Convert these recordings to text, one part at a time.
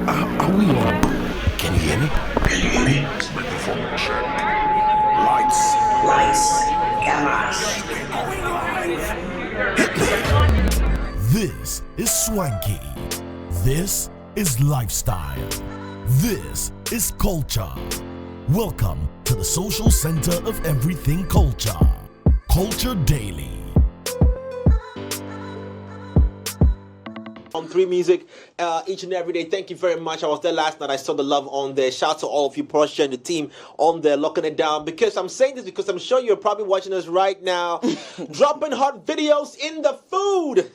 Are we on? Can you hear me? Can you hear me? Microphone check. Lights. Cameras. Hit me. This is swanky. This is lifestyle. This is culture. Welcome to the social center of everything culture. Culture Daily. On 3 Music each and every day. Thank you very much. I was there last night. I saw the love on there. Shout out to all of you, Portia and the team on there locking it down. Because I'm saying this because I'm sure you're probably watching us right now, dropping hot videos in the food.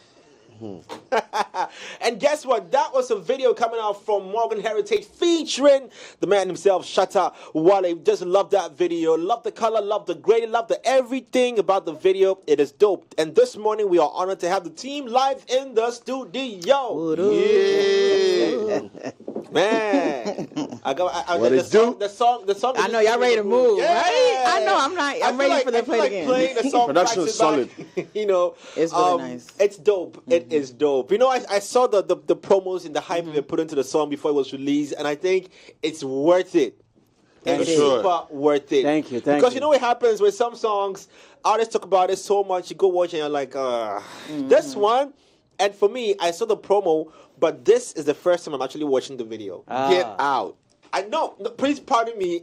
And guess what? That was a video coming out from Morgan Heritage featuring the man himself, Shatta, Wale. Just love that video. Love the color, love the grading, love the everything about the video. It is dope. And this morning we are honored to have the team live in the studio. Yeah. Man, the song. I know y'all ready to move. Yeah. Right? I know. I'm ready for the play again. Playing the song. Production is solid. You know, it's really nice. It's dope. Mm-hmm. It is dope. You know, I saw the promos and the hype they put into the song before it was released, and I think it's worth it. It's super worth it. Thank you. Because you know what happens with some songs, artists talk about it so much, you go watch and you're like, this one. And for me, I saw the promo, but this is the first time I'm actually watching the video. Get out. I know. No, please pardon me,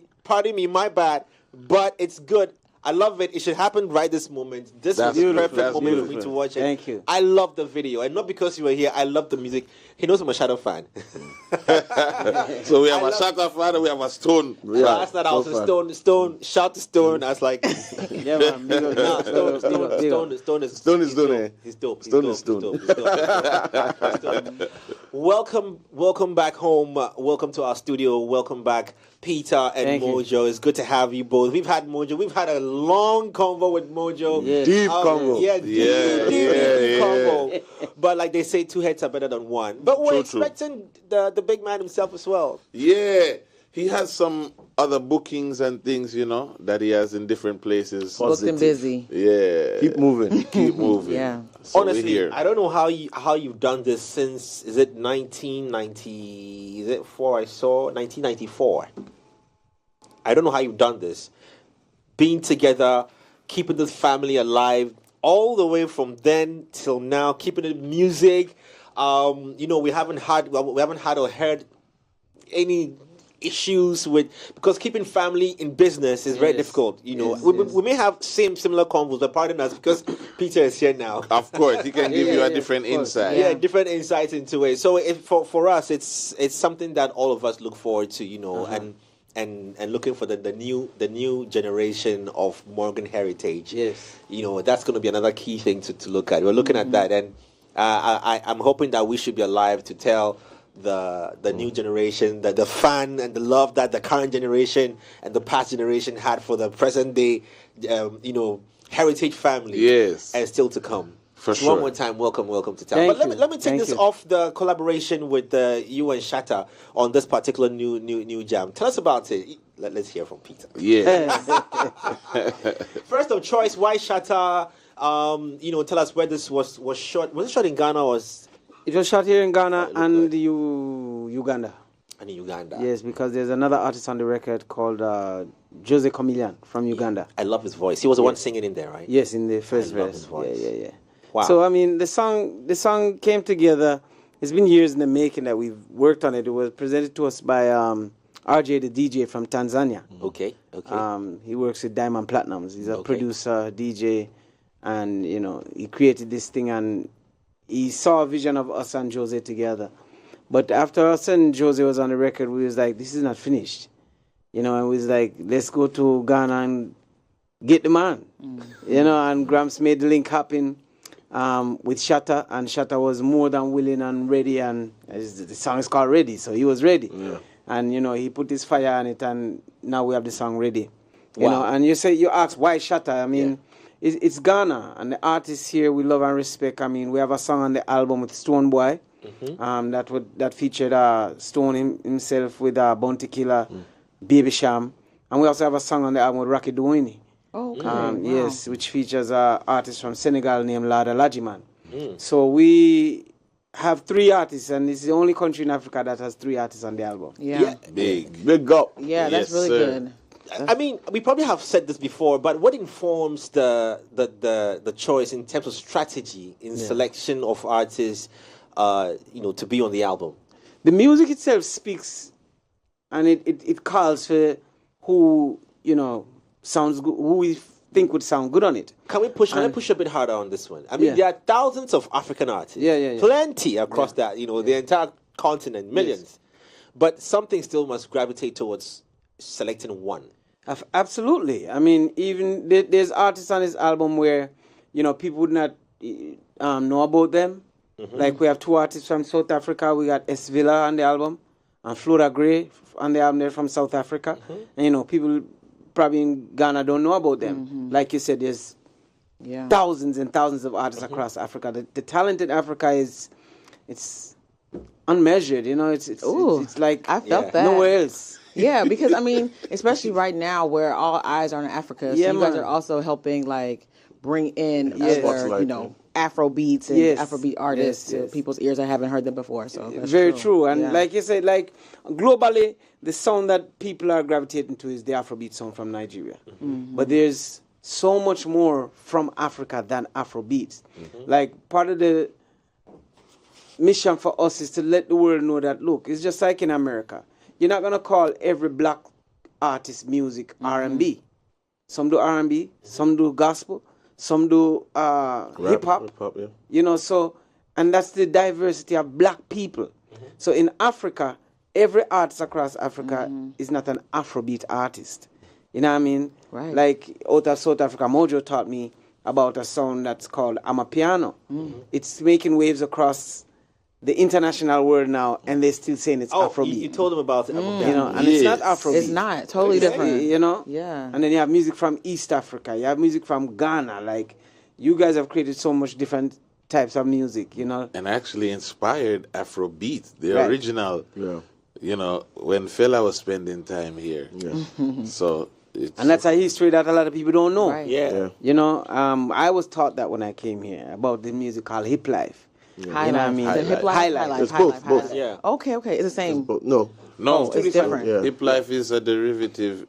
my bad, but it's good. I love it. It should happen right this moment. This is the perfect moment for me to watch it. Thank you. I love the video. And not because you were here. I love the music. He knows I'm a Shatta fan. So we have a Shatta fan and we have a Stone. Last night I was a Stone. Shout to Stone. I was like, yeah, man. Stone is Stone. He's dope. Stone is Stone. Welcome back home. Welcome to our studio. Welcome back, Peetah and Mojo. It's good to have you both. We've had Mojo. We've had a long convo with Mojo. Yeah. Deep convo. Yeah, deep convo. But like they say, 2 heads are better than 1. But we're expecting the big man himself as well. Yeah. He has some other bookings and things, you know, that he has in different places. Booked and busy. Yeah. Keep moving. Yeah. So honestly, I don't know how you've done this since, is it 1990, is it 4 I saw? 1994. I don't know how you've done this. Being together, keeping this family alive, all the way from then till now, keeping it music. You know, we haven't had or heard any issues with, because keeping family in business is very difficult. You know, we may have similar convos, but pardon us because Peetah is here now. Of course, he can give you a different insight. Yeah, different insights into it. So for us, it's something that all of us look forward to. You know, and looking for the new generation of Morgan Heritage. Yes, you know, that's going to be another key thing to look at. We're looking at that, and I'm hoping that we should be alive to tell the new generation, the fan and the love that the current generation and the past generation had for the present day, you know, heritage family. Yes, and still to come. For sure. One more time, welcome to town. But let me take this off the collaboration with you and Shatta on this particular new jam. Tell us about it. Let's hear from Peetah. Yeah. First of choice, why Shatta? You know, tell us where this was shot. Was it shot in Ghana or was? It was shot here in Ghana and Uganda. And in Uganda. Yes, because there's another artist on the record called Jose Chameleon from Uganda. I love his voice. He was the one singing in there, right? Yes, in the first verse. His voice. Yeah. Wow. So I mean, the song came together. It's been years in the making that we've worked on it. It was presented to us by RJ, the DJ from Tanzania. Okay. He works with Diamond Platnumz. He's a producer, DJ, and you know, he created this thing and he saw a vision of us and Jose together. But after us and Jose was on the record, we was like, this is not finished. You know, and we was like, let's go to Ghana and get the man. You know, and Gramps made the link happen with Shatta, and Shatta was more than willing and ready, and the song is called Ready, so he was ready. Yeah. And, you know, he put his fire on it, and now we have the song ready. You know, and you ask, why Shatta? I mean, it's Ghana, and the artists here we love and respect. I mean, we have a song on the album with Stone Boy, that featured Stone himself with Bounty Killer, Baby Sham, and we also have a song on the album with Rocky Duini. Oh, okay. Wow. Yes, which features an artist from Senegal named Lada Lajiman. So we have 3 artists, and it's the only country in Africa that has 3 artists on the album. Yeah. Big up. Yeah, that's Yes, really sir. good. I mean, we probably have said this before, but what informs the choice in terms of strategy in selection of artists, to be on the album? The music itself speaks, and it calls for who sounds good, who we think would sound good on it. Can I push a bit harder on this one? I mean, there are thousands of African artists, plenty across that, the entire continent, millions. But something still must gravitate towards selecting one. Absolutely. I mean, even there's artists on this album where people would not know about them. Mm-hmm. Like we have 2 artists from South Africa. We got S Villa on the album, and Flora Gray on the album. They're from South Africa, and people probably in Ghana don't know about them. Mm-hmm. Like you said, there's thousands and thousands of artists across Africa. The talent in Africa it's unmeasured. It's like I felt that nowhere else. Yeah, because I mean, especially right now where all eyes are on Africa, so you guys are also helping bring in other, Afrobeats and Afrobeat artists to people's ears that haven't heard them before. So that's very true. And like you said, globally, the sound that people are gravitating to is the Afrobeat sound from Nigeria. Mm-hmm. But there's so much more from Africa than Afrobeats. Mm-hmm. Part of the mission for us is to let the world know that, look, it's just like in America. You're not going to call every black artist music R&B. Some do R&B, some do gospel, some do hip-hop. And that's the diversity of black people. Mm-hmm. So in Africa, every artist across Africa is not an Afrobeat artist. You know what I mean? Right. Like out of South Africa, Mojo taught me about a sound that's called Amapiano. Mm-hmm. It's making waves across the international world now, and they're still saying it's Afrobeat. You told them about it. And it's not Afrobeat. It's not. Totally different. Yeah. And then you have music from East Africa. You have music from Ghana. You guys have created so much different types of music, And actually inspired Afrobeat, the original. Yeah. When Fela was spending time here. Yeah. So. And that's a history that a lot of people don't know. Right. Yeah. I was taught that when I came here about the music called hip life. Yeah. High life. Hip life. High life. It's both. Yeah. Okay. It's the same. No, it's different. Yeah. Hip life is a derivative,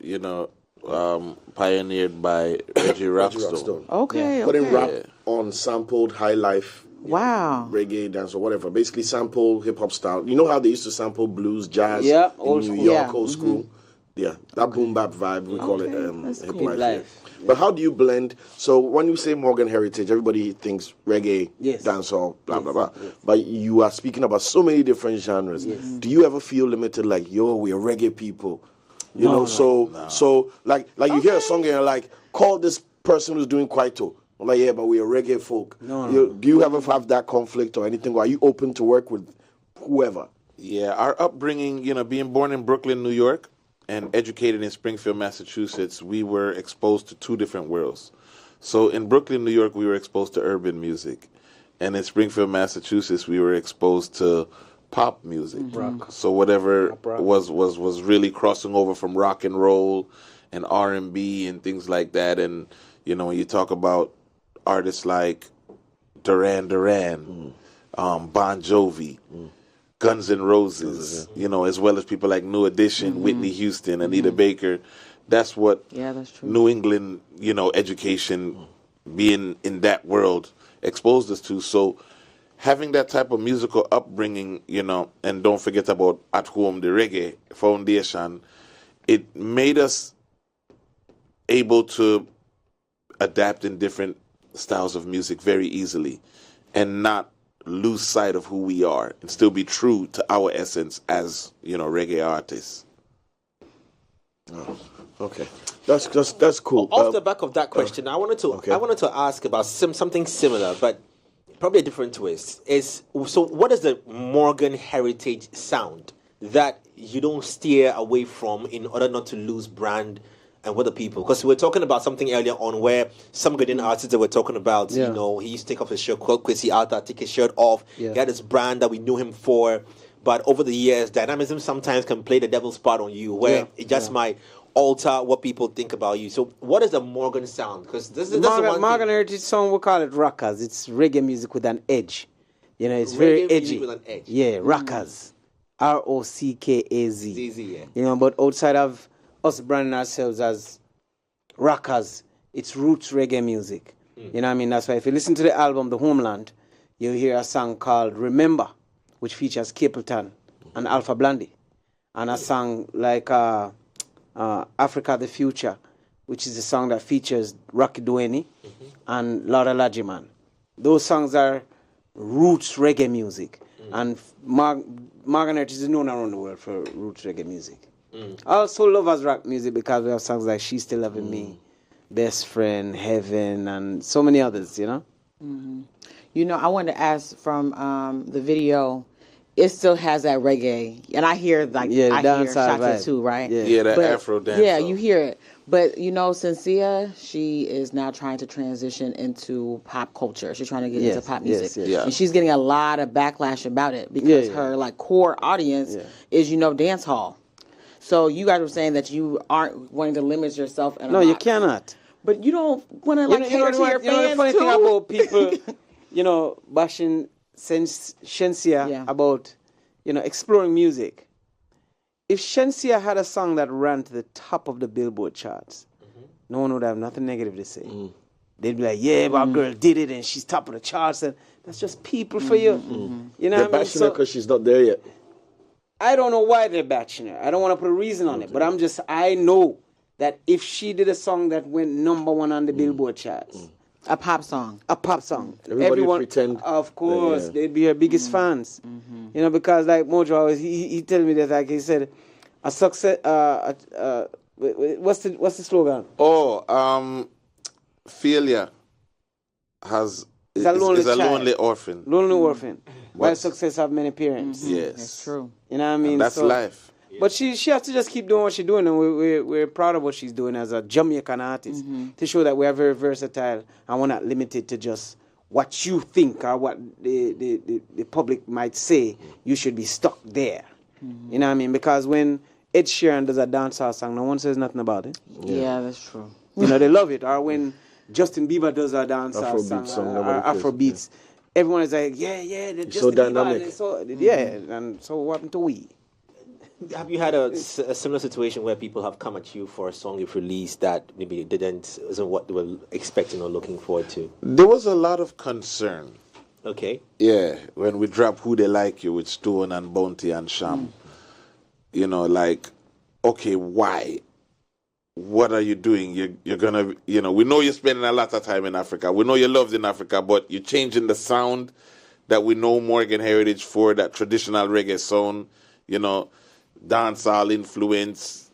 pioneered by Reggie Rockstone. Okay. Putting rap on sampled high life. Wow. Reggae dance or whatever. Basically sample hip hop style. You know how they used to sample blues, jazz in old New school. York, old school? Yeah, that boom bap vibe, we call it hip cool. life. But how do you blend? So when you say Morgan Heritage, everybody thinks reggae, dancehall, blah, blah, blah. Yes. But you are speaking about so many different genres. Yes. Do you ever feel limited we're reggae people? So you hear a song and you're like, call this person who's doing kwaito. I'm like, yeah, but we're reggae folk. Do you ever have that conflict or anything? Or are you open to work with whoever? Yeah, our upbringing, being born in Brooklyn, New York, and educated in Springfield, Massachusetts, we were exposed to 2 different worlds. So in Brooklyn, New York, we were exposed to urban music. And in Springfield, Massachusetts, we were exposed to pop music. Rock. So whatever was really crossing over from rock and roll and R&B and things like that. And, when you talk about artists like Duran Duran, Bon Jovi, Guns N' Roses, as well as people like New Edition, Whitney Houston, Anita Baker. That's what that's true. New England, education, being in that world, exposed us to. So having that type of musical upbringing, and don't forget about at home, the reggae foundation, it made us able to adapt in different styles of music very easily and not lose sight of who we are and still be true to our essence as reggae artists. Okay, that's cool. Off the back of that question, I wanted to ask about something similar, but probably a different twist. What is the Morgan Heritage sound that you don't steer away from in order not to lose brand and with the people? Because we were talking about something earlier on where some Ghanaian artists that we're talking about, he used to take off his shirt, Kwesi Arthur, take his shirt off. He had this brand that we knew him for. But over the years, dynamism sometimes can play the devil's part on you, where it just might alter what people think about you. So what is the Morgan sound? Because this is Morgan Heritage song, we call it rockers. It's reggae music with an edge. You know, it's very edgy. With an edge. Yeah, rockers. Rockaz. Yeah. You know, but outside of us branding ourselves as rockers, it's roots reggae music. You know what I mean? That's why if you listen to the album The Homeland, you'll hear a song called Remember, which features Capleton and Alpha Blondy. And a song like Africa the Future, which is a song that features Rocky Duane and Laura Lajiman. Those songs are roots reggae music. And Morgan Heritage is known around the world for roots reggae music. I also love us rock music because we have songs like She's Still Loving Me, Best Friend, Heaven, and so many others, you know? You know, I wanted to ask from the video, it still has that reggae, and I hear I hear Shatta too, right? Yeah, that Afro dance. Yeah, you hear it. But you know, Cynthia, she is now trying to transition into pop culture. She's trying to get into pop music, and she's getting a lot of backlash about it because her like core audience is dance hall. So you guys were saying that you aren't wanting to limit yourself. No, you cannot. But you don't want to cater to your fans You know the funny thing about people, bashing Shensia about, exploring music. If Shensia had a song that ran to the top of the Billboard charts, no one would have nothing negative to say. They'd be like, yeah, but our girl did it and she's top of the charts. And that's just people for you. You know they're what I mean? bashing her because she's not there yet. I don't know why they're bashing her. I don't want to put a reason on it. But I know that if she did a song that went number one on the Billboard charts, a pop song, everyone pretend, of course, they'd be her biggest fans. Because like Mojo, he tell me that, like he said, a success. What's the slogan? Failure is a lonely orphan. Lonely orphan. While success have many parents. Yes, that's true. You know what I mean? And that's life. But she has to just keep doing what she's doing, and we're proud of what she's doing as a Jamaican artist to show that we are very versatile and we're not limited to just what you think or what the public might say. You should be stuck there. You know what I mean? Because when Ed Sheeran does a dancehall song, no one says nothing about it. Yeah, that's true. They love it. Or when Justin Bieber does a dancehall song, Afrobeats, everyone is like, yeah, they're so dynamic. And so what happened to we? Have you had a similar situation where people have come at you for a song you've released that maybe isn't what they were expecting or looking forward to? There was a lot of concern. Okay. Yeah, when we dropped Who They Like You with Stone and Bounty and Sham. Okay, why? What are you doing? You're gonna, we know you're spending a lot of time in Africa. We know you're loved in Africa, but you're changing the sound that we know Morgan Heritage for, that traditional reggae sound, dancehall influence,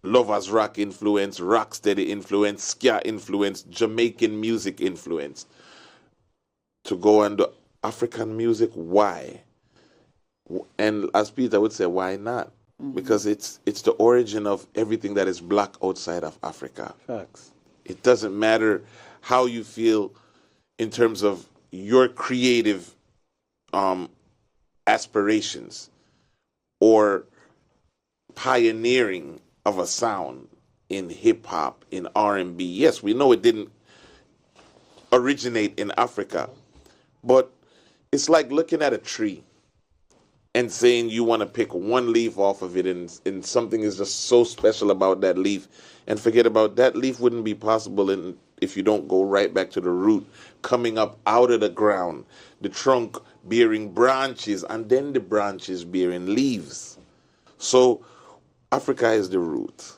lovers rock influence, rocksteady influence, ska influence, Jamaican music influence. To go and do African music, why? And as Peetah would say, why not? Because it's the origin of everything that is black outside of Africa. Facts. It doesn't matter how you feel in terms of your creative aspirations or pioneering of a sound in hip-hop, in R&B. Yes, we know it didn't originate in Africa, but it's like looking at a tree and saying you want to pick one leaf off of it and something is just so special about that leaf, and forget about that leaf wouldn't be possible if you don't go right back to the root, coming up out of the ground, the trunk bearing branches, and then the branches bearing leaves. So Africa is the root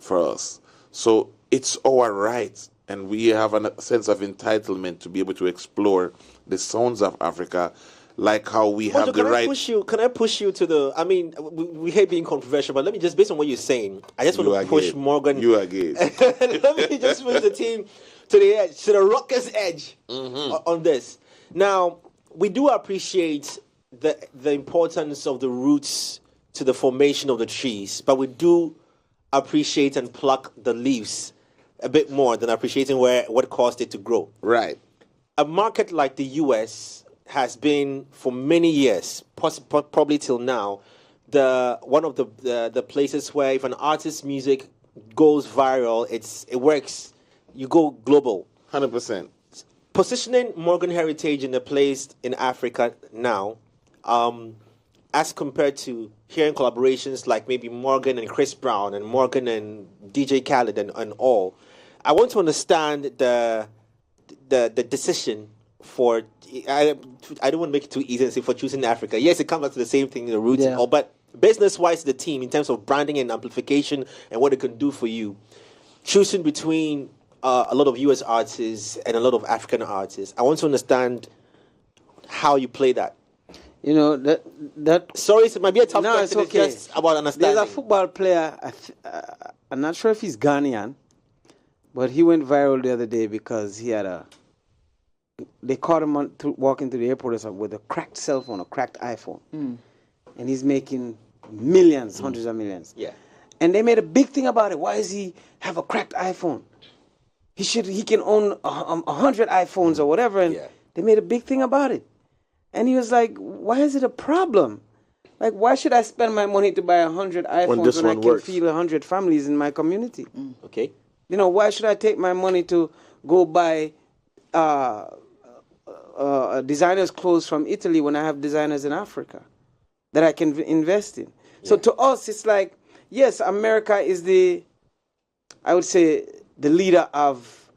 for us. So it's our right, and we have a sense of entitlement to be able to explore the sounds of Africa, like how we have the right. Can I push you to the? I mean, we hate being controversial, but let me just, based on what you're saying, I just want to push Morgan. You are gay. Let me just push the team to the edge, to the rocker's edge on this. Now, we do appreciate the importance of the roots to the formation of the trees, but we do appreciate and pluck the leaves a bit more than appreciating what caused it to grow. Right. A market like the U.S. has been for many years, probably till now, one of the places where if an artist's music goes viral, it works. You go global. 100%. positioning Morgan Heritage in a place in Africa now, as compared to hearing collaborations like maybe Morgan and Chris Brown and Morgan and DJ Khaled and all, I want to understand the decision for. I don't want to make it too easy and say for choosing Africa. Yes, it comes back to the same thing, the roots and all, but business-wise, the team in terms of branding and amplification and what it can do for you, choosing between a lot of U.S. artists and a lot of African artists. I want to understand how you play that. You know, that sorry, it might be a tough question. It's okay. It's just about understanding. There's a football player, I'm not sure if he's Ghanaian, but he went viral the other day because he had they caught him walking through the airport with a cracked cell phone, a cracked iPhone. And he's making millions, hundreds of millions. Yeah. And they made a big thing about it. Why does he have a cracked iPhone? He can own 100 iPhones or whatever. And they made a big thing about it. And he was like, why is it a problem? Like, why should I spend my money to buy 100 iPhones when I can feed 100 families in my community? Okay. You know, why should I take my money to go buy designers' clothes from Italy when I have designers in Africa that I can invest in? So to us, it's like, yes, America is I would say, the leader of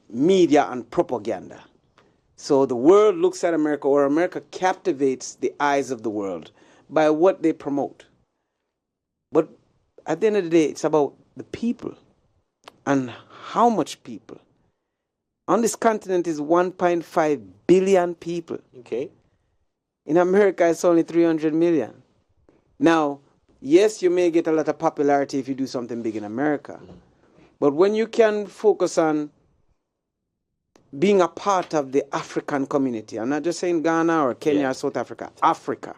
media and propaganda. So the world looks at America, or America captivates the eyes of the world by what they promote. But at the end of the day, it's about the people and how much people. On this continent is 1.5 billion people. Okay. In America, it's only 300 million. Now, yes, you may get a lot of popularity if you do something big in America. But when you can focus on being a part of the African community, I'm not just saying Ghana or Kenya or South Africa, Africa,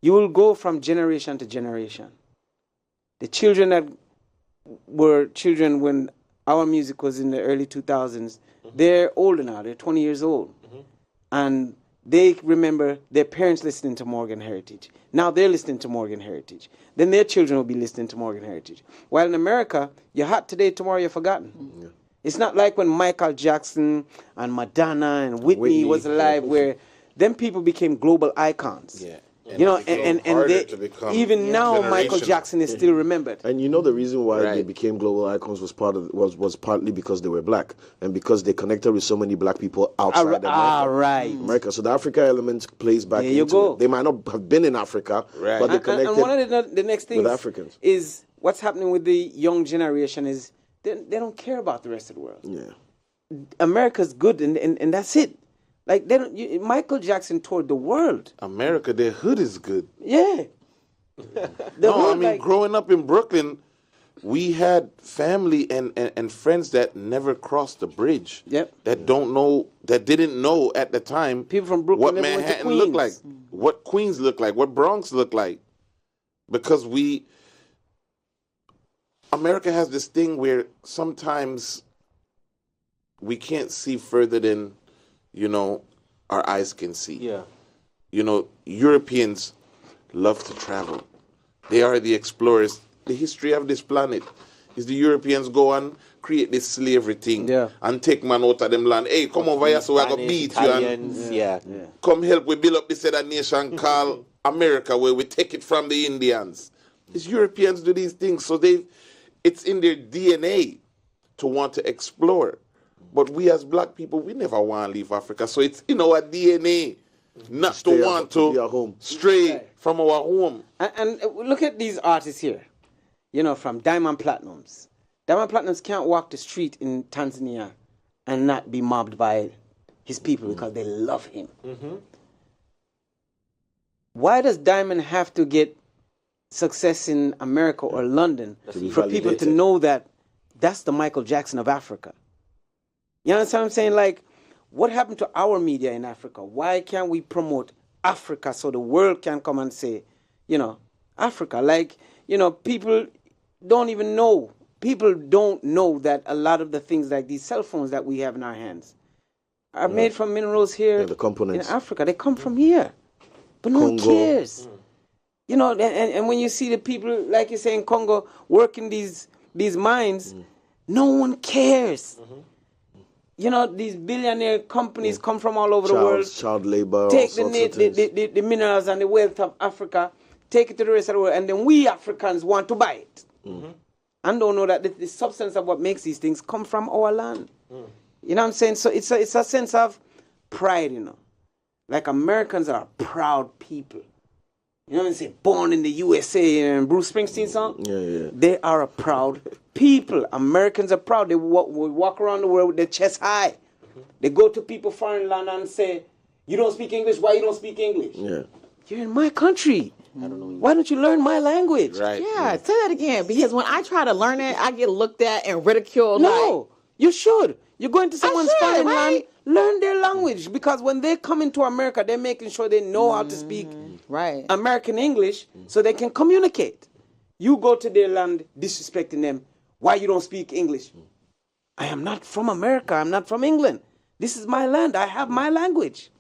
you will go from generation to generation. The children that were children when our music was in the early 2000s, they're older now, they're 20 years old. And they remember their parents listening to Morgan Heritage. Now they're listening to Morgan Heritage. Then their children will be listening to Morgan Heritage. While in America, you're hot today, tomorrow you're forgotten. It's not like when Michael Jackson and Madonna and Whitney was alive, where them people became global icons. You know, and they, even now Michael Jackson is still remembered. And you know the reason why they became global icons was partly because they were black and because they connected with so many black people outside America. So the Africa element plays back into it. They might not have been in Africa, but they connected. And one of the next things with Africans is what's happening with the young generation is they don't care about the rest of the world. America's good, and that's it. Like Michael Jackson toured the world. America, their hood is good. Growing up in Brooklyn, we had family and friends that never crossed the bridge. That didn't know at the time people from Brooklyn, what Manhattan looked like, what Queens looked like, what Bronx looked like. Because America has this thing where sometimes we can't see further than our eyes can see. Europeans love to travel. They are the explorers. The history of this planet is the Europeans go and create this slavery thing and take man out of them land. Hey, come over here so I can beat Italians, you. And come help we build up this other nation called America where we take it from the Indians. These Europeans do these things. So it's in their DNA to want to explore. But we as black people, we never want to leave Africa. So it's in our DNA not to want to stray from our home. And look at these artists here, from Diamond Platnumz. Diamond Platnumz can't walk the street in Tanzania and not be mobbed by his people because they love him. Why does Diamond have to get success in America or London for people to know that that's the Michael Jackson of Africa? You understand what I'm saying? Like, what happened to our media in Africa? Why can't we promote Africa so the world can come and say, Africa? Like, people don't even know. People don't know that a lot of the things like these cell phones that we have in our hands are made from minerals here the components in Africa. They come from here. But no one cares. And when you see the people, like you say in Congo, working these mines, no one cares. you know, these billionaire companies come from all over the world. Child labor. Take the minerals and the wealth of Africa, take it to the rest of the world, and then we Africans want to buy it. Mm-hmm. And don't know that the substance of what makes these things come from our land. Mm. You know what I'm saying? So it's a sense of pride, you know. Like Americans are proud people. You know what I'm saying? Born in the USA, and Bruce Springsteen song? Yeah. They are a proud people. Americans are proud. They walk around the world with their chest high. Mm-hmm. They go to people foreign land and say, you don't speak English? Why you don't speak English? Yeah. You're in my country. I don't know. Why don't you learn my language? Right. Yeah, say that again. Because when I try to learn it, I get looked at and ridiculed. No, you should. You go into someone's foreign land, learn their language. Because when they come into America, they're making sure they know how to speak American English so they can communicate. You go to their land disrespecting them. Why you don't speak English? I am not from America. I'm not from England. This is my land. I have my language.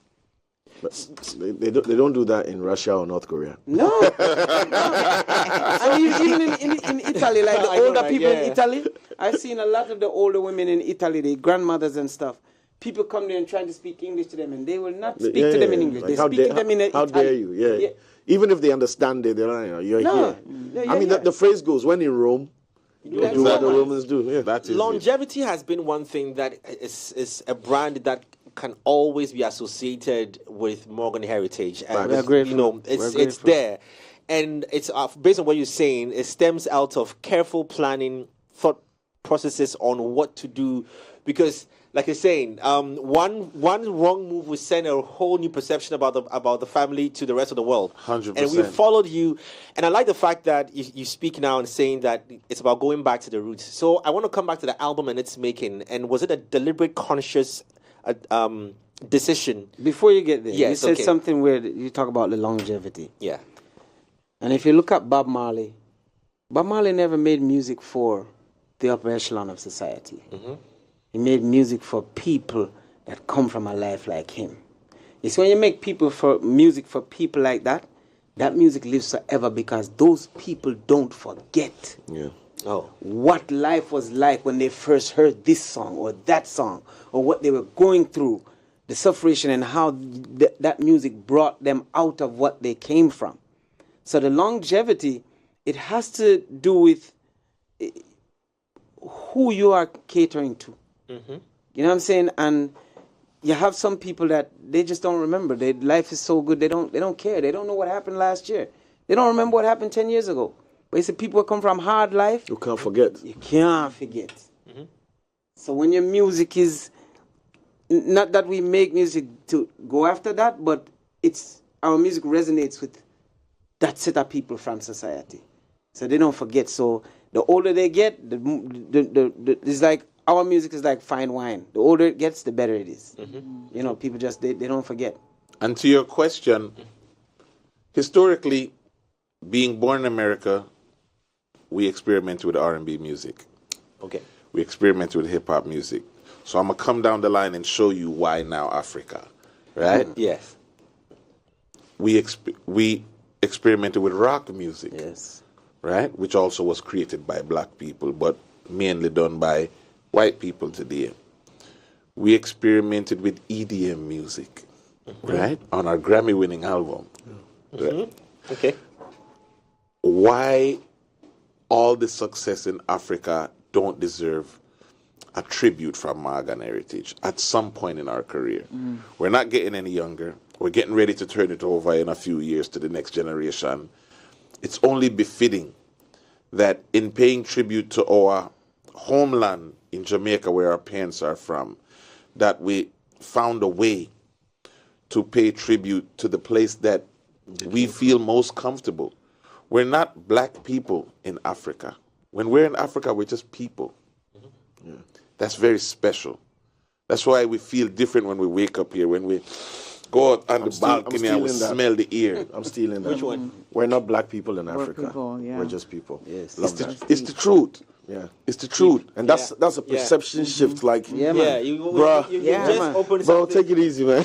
But they don't do that in Russia or North Korea. No. I mean, even in Italy, like the older people in Italy, I've seen a lot of the older women in Italy, the grandmothers and stuff. People come there and trying to speak English to them, and they will not speak to them in English. Like they speak to them in Italian. How dare you? Yeah. Even if they understand it, they're like, you're here. I mean, the phrase goes, when in Rome, do what the Romans do. Yeah. That is longevity has been one thing that is a brand that can always be associated with Morgan heritage, and it's there, and it's based on what you're saying. It stems out of careful planning, thought processes on what to do, because, like you're saying, one wrong move will send a whole new perception about the family to the rest of the world. 100%. And we followed you, and I like the fact that you speak now and saying that it's about going back to the roots. So I want to come back to the album and its making. And was it a deliberate, conscious decision? Before you get there, yes, you said something where you talk about the longevity. Yeah. And if you look at Bob Marley never made music for the upper echelon of society. Mm-hmm. He made music for people that come from a life like him. It's when you make music for people like that, that music lives forever, because those people don't forget. Yeah. Oh, what life was like when they first heard this song or that song, or what they were going through, the suffering, and how that music brought them out of what they came from. So the longevity, it has to do with who you are catering to. Mm-hmm. You know what I'm saying? And you have some people that they just don't remember. Their life is so good, they don't care. They don't know what happened last year. They don't remember what happened 10 years ago. But it's the people who come from hard life. You can't forget. You can't forget. Mm-hmm. So when your music is, not that we make music to go after that, but our music resonates with that set of people from society. So they don't forget. So the older they get, it's like our music is like fine wine. The older it gets, the better it is. Mm-hmm. You know, people just, they don't forget. And to your question, historically, being born in America, we experimented with R&B music. Okay. We experimented with hip-hop music. So I'm going to come down the line and show you why now Africa. Right? Yes. We experimented with rock music. Yes. Right? Which also was created by black people, but mainly done by white people today. We experimented with EDM music. Mm-hmm. Right? On our Grammy-winning album. Mm-hmm. Right? Okay. Why all the success in Africa don't deserve a tribute from Morgan Heritage at some point in our career. Mm. We're not getting any younger. We're getting ready to turn it over in a few years to the next generation. It's only befitting that in paying tribute to our homeland in Jamaica, where our parents are from, that we found a way to pay tribute to the place that we feel most comfortable. We're not black people in Africa. When we're in Africa, we're just people. Mm-hmm. Yeah. That's very special. That's why we feel different when we wake up here, when we go out on the balcony and we smell the air. I'm stealing that. Which one? We're not black people in Africa. People, yeah. We're just people. Yes. It's the truth. Yeah, it's the truth, and that's a perception shift. Like, you just open bro, take it easy, man.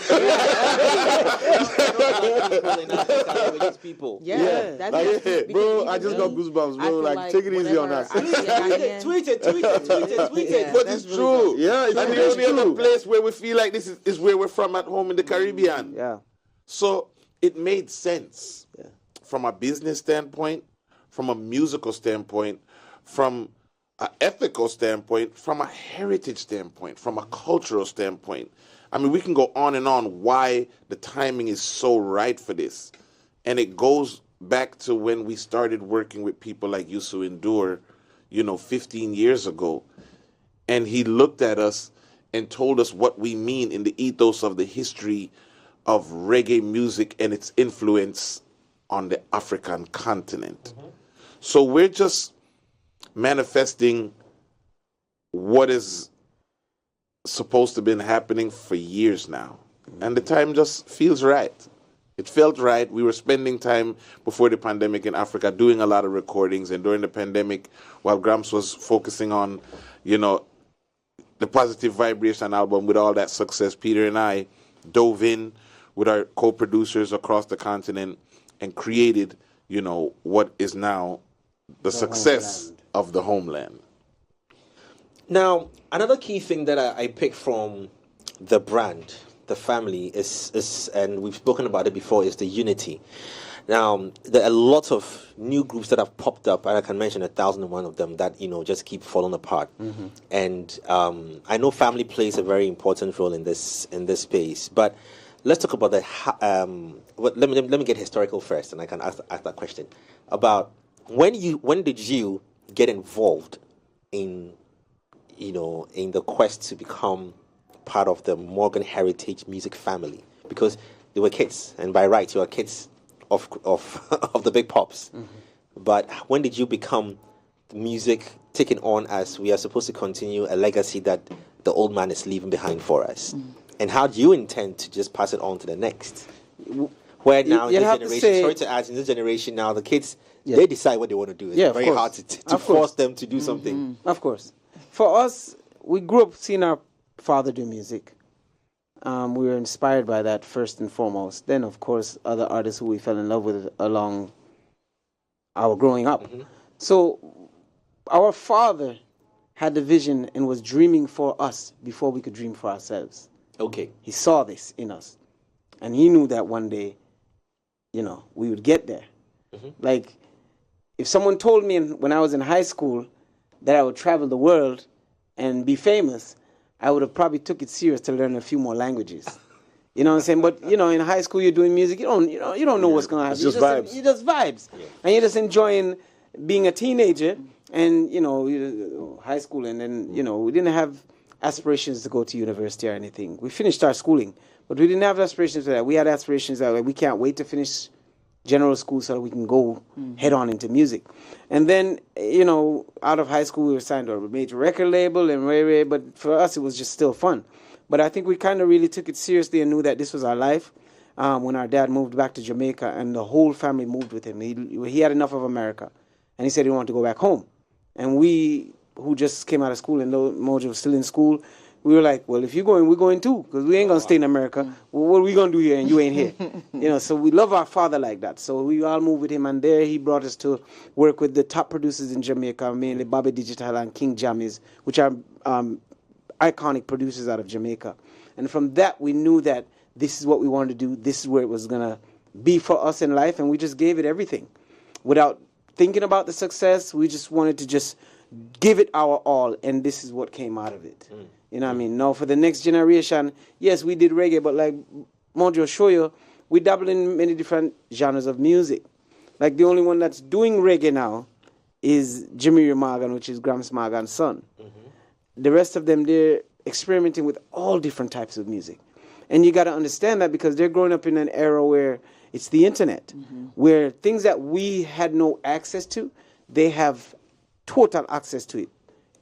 People. Bro, I just got goosebumps, bro. Like, take it easy on us. Tweet it. But it's true. Yeah, and the only other place where we feel like this is where we're from at home in the Caribbean. Yeah. So it made sense from a business standpoint, from a musical standpoint, from an ethical standpoint, from a heritage standpoint, from a cultural standpoint. I mean, we can go on and on why the timing is so right for this. And it goes back to when we started working with people like Yusu Endure, 15 years ago. And he looked at us and told us what we mean in the ethos of the history of reggae music and its influence on the African continent. Mm-hmm. So we're just manifesting what is supposed to have been happening for years now. Mm-hmm. And the time just feels right. It felt right. We were spending time before the pandemic in Africa doing a lot of recordings. And during the pandemic, while Gramps was focusing on, the Positive Vibration album with all that success, Peter and I dove in with our co-producers across the continent and created, what is now the success homeland. Of the homeland. Now, another key thing that I picked from the brand, the family, is, and we've spoken about it before, is the unity. Now, there are lots of new groups that have popped up, and I can mention 1,001 of them that, just keep falling apart. Mm-hmm. And I know family plays a very important role in this space, but let's talk about let me get historical first, and I can ask that question about when did you get involved in the quest to become part of the Morgan Heritage Music family? Because they were kids, and by right, you are kids of the Big Pops. Mm-hmm. But when did you become the music taken on as we are supposed to continue a legacy that the old man is leaving behind for us? Mm-hmm. And how do you intend to just pass it on to the next? Where now in this generation, sorry to add, in this generation now, the kids, they decide what they want to do. It's very hard to force them to do something. Of course. For us, we grew up seeing our father do music. We were inspired by that first and foremost. Then, of course, other artists who we fell in love with along our growing up. Mm-hmm. So our father had the vision and was dreaming for us before we could dream for ourselves. Okay. He saw this in us. And he knew that one day, we would get there. Mm-hmm. Like, if someone told me when I was in high school that I would travel the world and be famous, I would have probably took it serious to learn a few more languages. You know what I'm saying? But, in high school you're doing music, you don't know what's going to happen. It's just vibes. You're just vibes. Yeah. And you're just enjoying being a teenager and, high school. And then, we didn't have aspirations to go to university or anything. We finished our schooling, but we didn't have aspirations for that. We had aspirations that we can't wait to finish general school so that we can go head on into music. And then, out of high school, we were signed to a major record label, but for us, it was just still fun. But I think we kind of really took it seriously and knew that this was our life. When our dad moved back to Jamaica, and the whole family moved with him. He had enough of America, and he said he wanted to go back home. And we, who just came out of school, and Mojo was still in school, we were like, well, if you're going, we're going too, because we ain't going to stay in America. Well, what are we going to do here and you ain't here? So we love our father like that. So we all moved with him, and there he brought us to work with the top producers in Jamaica, mainly Bobby Digital and King Jammies, which are iconic producers out of Jamaica. And from that, we knew that this is what we wanted to do. This is where it was going to be for us in life, and we just gave it everything. Without thinking about the success, we just wanted to just give it our all, and this is what came out of it. You know what I mean? Now, for the next generation, yes, we did reggae, but like Mojo show you, we dabble in many different genres of music. Like the only one that's doing reggae now is Jimmy Morgan, which is Gramps Morgan's son. Mm-hmm. The rest of them, they're experimenting with all different types of music. And you got to understand that because they're growing up in an era where it's the internet, where things that we had no access to, they have total access to it.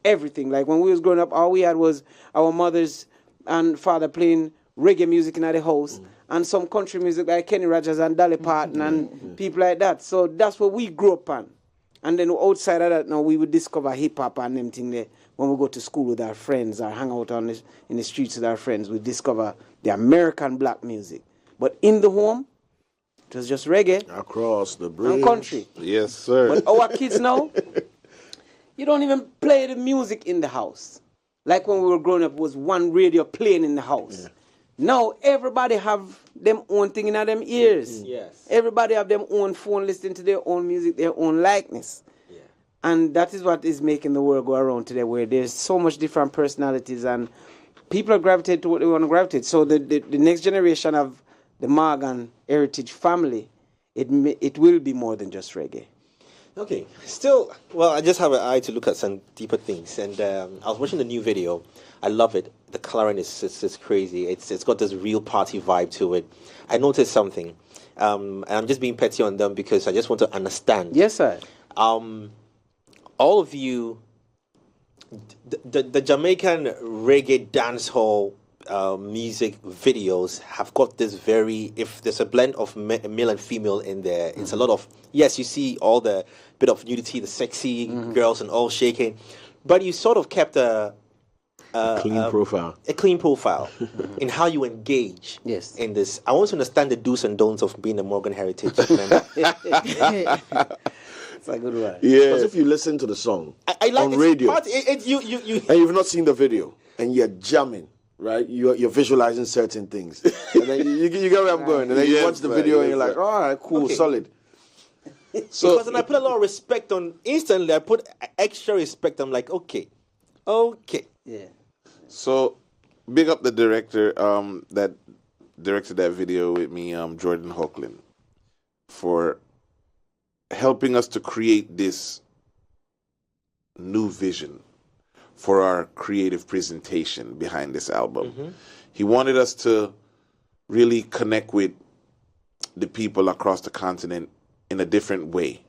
Everything. Like when we was growing up, all we had was our mothers and father playing reggae music in the house and some country music like Kenny Rogers and Dolly Parton and people like that. So that's what we grew up on. And then outside of that, now we would discover hip hop and them thing there. When we go to school with our friends or hang out in the streets with our friends, we discover the American black music. But in the home, it was just reggae. Across the bridge. And country. Yes, sir. But our kids now, you don't even play the music in the house. Like when we were growing up, it was one radio playing in the house. Yeah. Now everybody have them own thing in them ears. Yes. Everybody have them own phone listening to their own music, their own likeness. Yeah. And that is what is making the world go around today, where there's so much different personalities and people are gravitated to what they want to gravitate. So the next generation of the Morgan Heritage family, it will be more than just reggae. Okay. Still, well, I just have an eye to look at some deeper things. And I was watching the new video. I love it. The coloring is crazy. It's got this real party vibe to it. I noticed something. And I'm just being petty on them because I just want to understand. Yes, sir. All of you, the Jamaican reggae dancehall music videos have got this very, if there's a blend of male and female in there, it's a lot of, yes, you see all the bit of nudity, the sexy girls and all shaking, but you sort of kept a clean profile. A clean profile in how you engage in this. I want to understand the do's and don'ts of being a Morgan Heritage member. It's a good one. Yeah. Because if you listen to the song I like on radio, you and you've not seen the video, and you're jamming, right? You're visualizing certain things, and then you get where I'm going, and then you watch the video, and you're like, all right, cool, solid. So because then I put a lot of respect on. Instantly, I put extra respect. I'm like, okay. Yeah. So, big up the director that directed that video with me, Jordan Hockland, for helping us to create this new vision for our creative presentation behind this album. Mm-hmm. He wanted us to really connect with the people across the continent in a different way.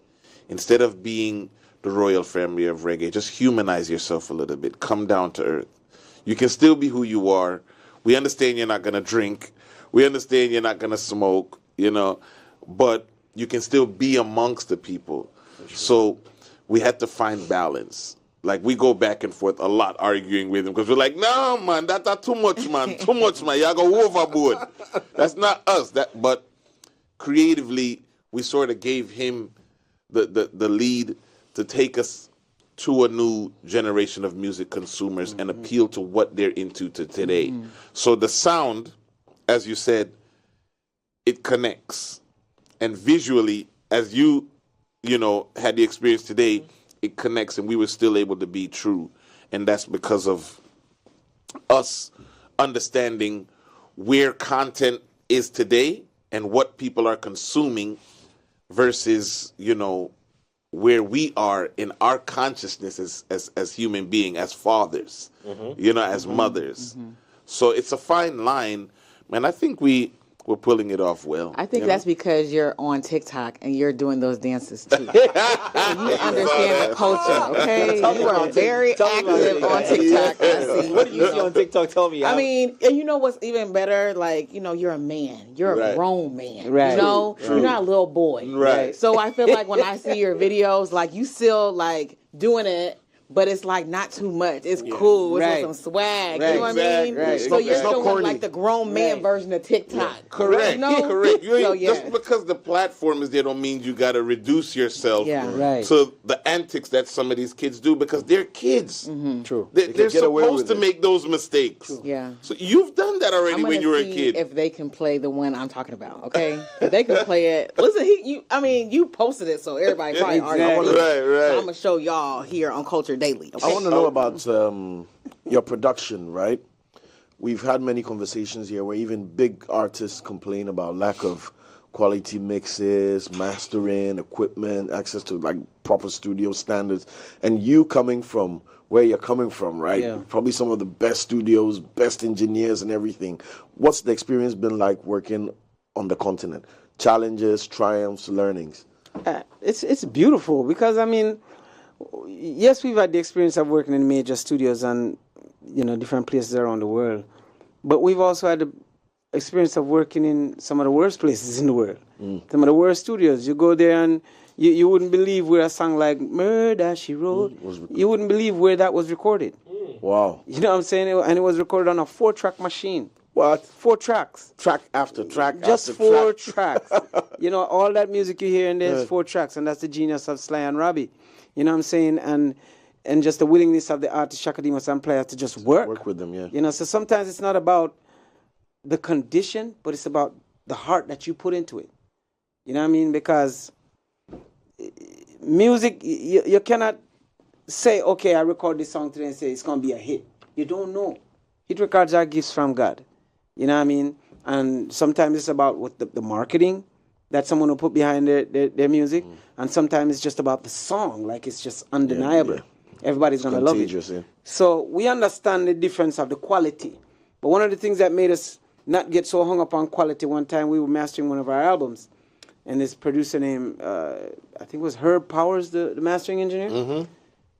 Instead of being the royal family of reggae, just humanize yourself a little bit. Come down to earth. You can still be who you are. We understand you're not going to drink. We understand you're not going to smoke, but you can still be amongst the people. Sure. So we had to find balance. Like, we go back and forth a lot arguing with him because we're like, no, man, that's too much, man. Too much, man. Y'all go overboard. That's not us. But creatively, we sort of gave him the lead to take us to a new generation of music consumers and appeal to what they're into today. So the sound, as you said, it connects. And visually, as you had the experience today, it connects, and we were still able to be true. And that's because of us understanding where content is today and what people are consuming versus, where we are in our consciousness as human beings, as fathers, as mothers. So it's a fine line. Man, I think we're pulling it off well. I think that's because you're on TikTok and you're doing those dances too. So you understand the culture, okay? You are very active on TikTok. I see. What do you see on TikTok? Tell me. I mean, and you know what's even better? Like, you're a man. You're a grown man. Right. You're not a little boy. Right. So I feel like when I see your videos, like, you still like doing it, but it's like not too much. It's cool. It's with some swag. You know what I mean? Right. So you're doing like the grown man version of TikTok. Correct. Right? Correct. Just because the platform is there don't mean you got to reduce yourself to the antics that some of these kids do, because they're kids. True. They're supposed to make those mistakes. True. Yeah. So you've done that already when you were a kid. If they can play the one I'm talking about, okay? If they can play it. Listen, you posted it, so everybody probably already knows. Right. So I'm gonna show y'all here on Culture Daily. Okay? I want to know about your production, right? We've had many conversations here where even big artists complain about lack of quality mixes, mastering, equipment, access to like proper studio standards. And you coming from where you're coming from, right? Yeah. Probably some of the best studios, best engineers and everything. What's the experience been like working on the continent? Challenges, triumphs, learnings? It's beautiful because, yes, we've had the experience of working in major studios and, different places around the world. But we've also had the experience of working in some of the worst places in the world, some of the worst studios. You go there and you wouldn't believe where a song like Murder, She Wrote, you wouldn't believe where that was recorded. Wow. You know what I'm saying? And it was recorded on a 4-track machine. What? 4 tracks. Track after track Just after 4 track. tracks. You know, all that music you hear in there is 4 tracks, and that's the genius of Sly and Robbie. You know what I'm saying? And just the willingness of the artist, Shaka Demus and players to just work with them, yeah. You know, so sometimes it's not about the condition, but it's about the heart that you put into it. You know what I mean? Because music, you cannot say, okay, I record this song today and say it's going to be a hit. You don't know. Hit records are gifts from God. You know what I mean? And sometimes it's about what the marketing that someone will put behind their music. And sometimes it's just about the song. Like, it's just undeniable. Yeah. Everybody's going to love it. Yeah. So we understand the difference of the quality. But one of the things that made us not get so hung up on quality, one time we were mastering one of our albums. And this producer named, I think it was Herb Powers, the mastering engineer. Mm-hmm.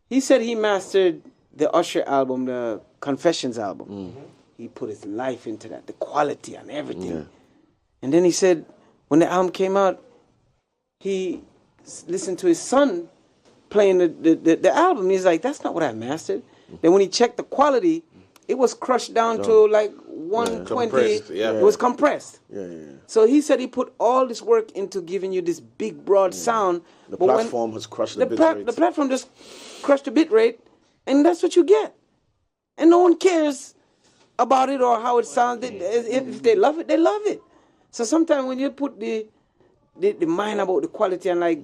He said he mastered the Usher album, the Confessions album. Mm-hmm. He put his life into that, the quality and everything. Yeah. And then he said, when the album came out, he listened to his son playing the album. He's like, that's not what I mastered. Then when he checked the quality, it was crushed down to like 120. Yeah. It was compressed. Yeah. So he said he put all this work into giving you this big, broad sound. The platform has crushed the bit rate. The platform just crushed the bit rate, and that's what you get. And no one cares about it or how it sounds. If they love it, they love it. So sometimes when you put the mind about the quality and like,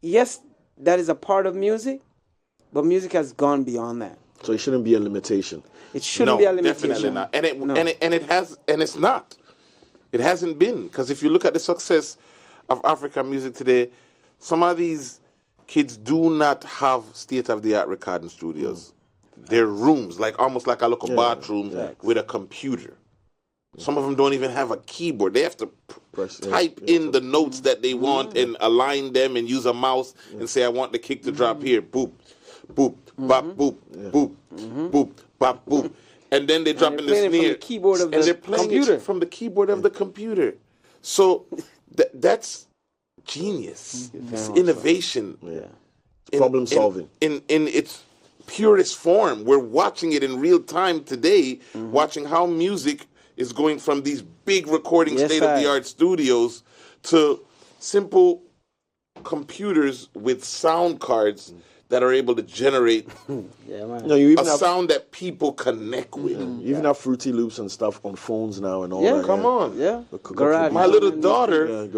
yes, that is a part of music, but music has gone beyond that. So it shouldn't be a limitation. It shouldn't be a limitation. Definitely not. And it's not. It hasn't been, because if you look at the success of African music today, some of these kids do not have state-of-the-art recording studios. They're rooms, like almost like a little bathroom with a computer. Some of them don't even have a keyboard. They have to type in the notes that they want and align them and use a mouse and say, I want the kick to drop here. Boop, boop, bop, boop, boop, boop, bop, boop. And then they drop in the snare. From the keyboard of and they're playing it from the keyboard of the computer. So that's genius. It's innovation. Yeah. Problem solving. In its purest form. We're watching it in real time today, watching how music is going from these big recording state-of-the-art studios to simple computers with sound cards that are able to generate a sound that people connect with. You even have Fruity Loops and stuff on phones now and all that. Come on. Yeah. My little daughter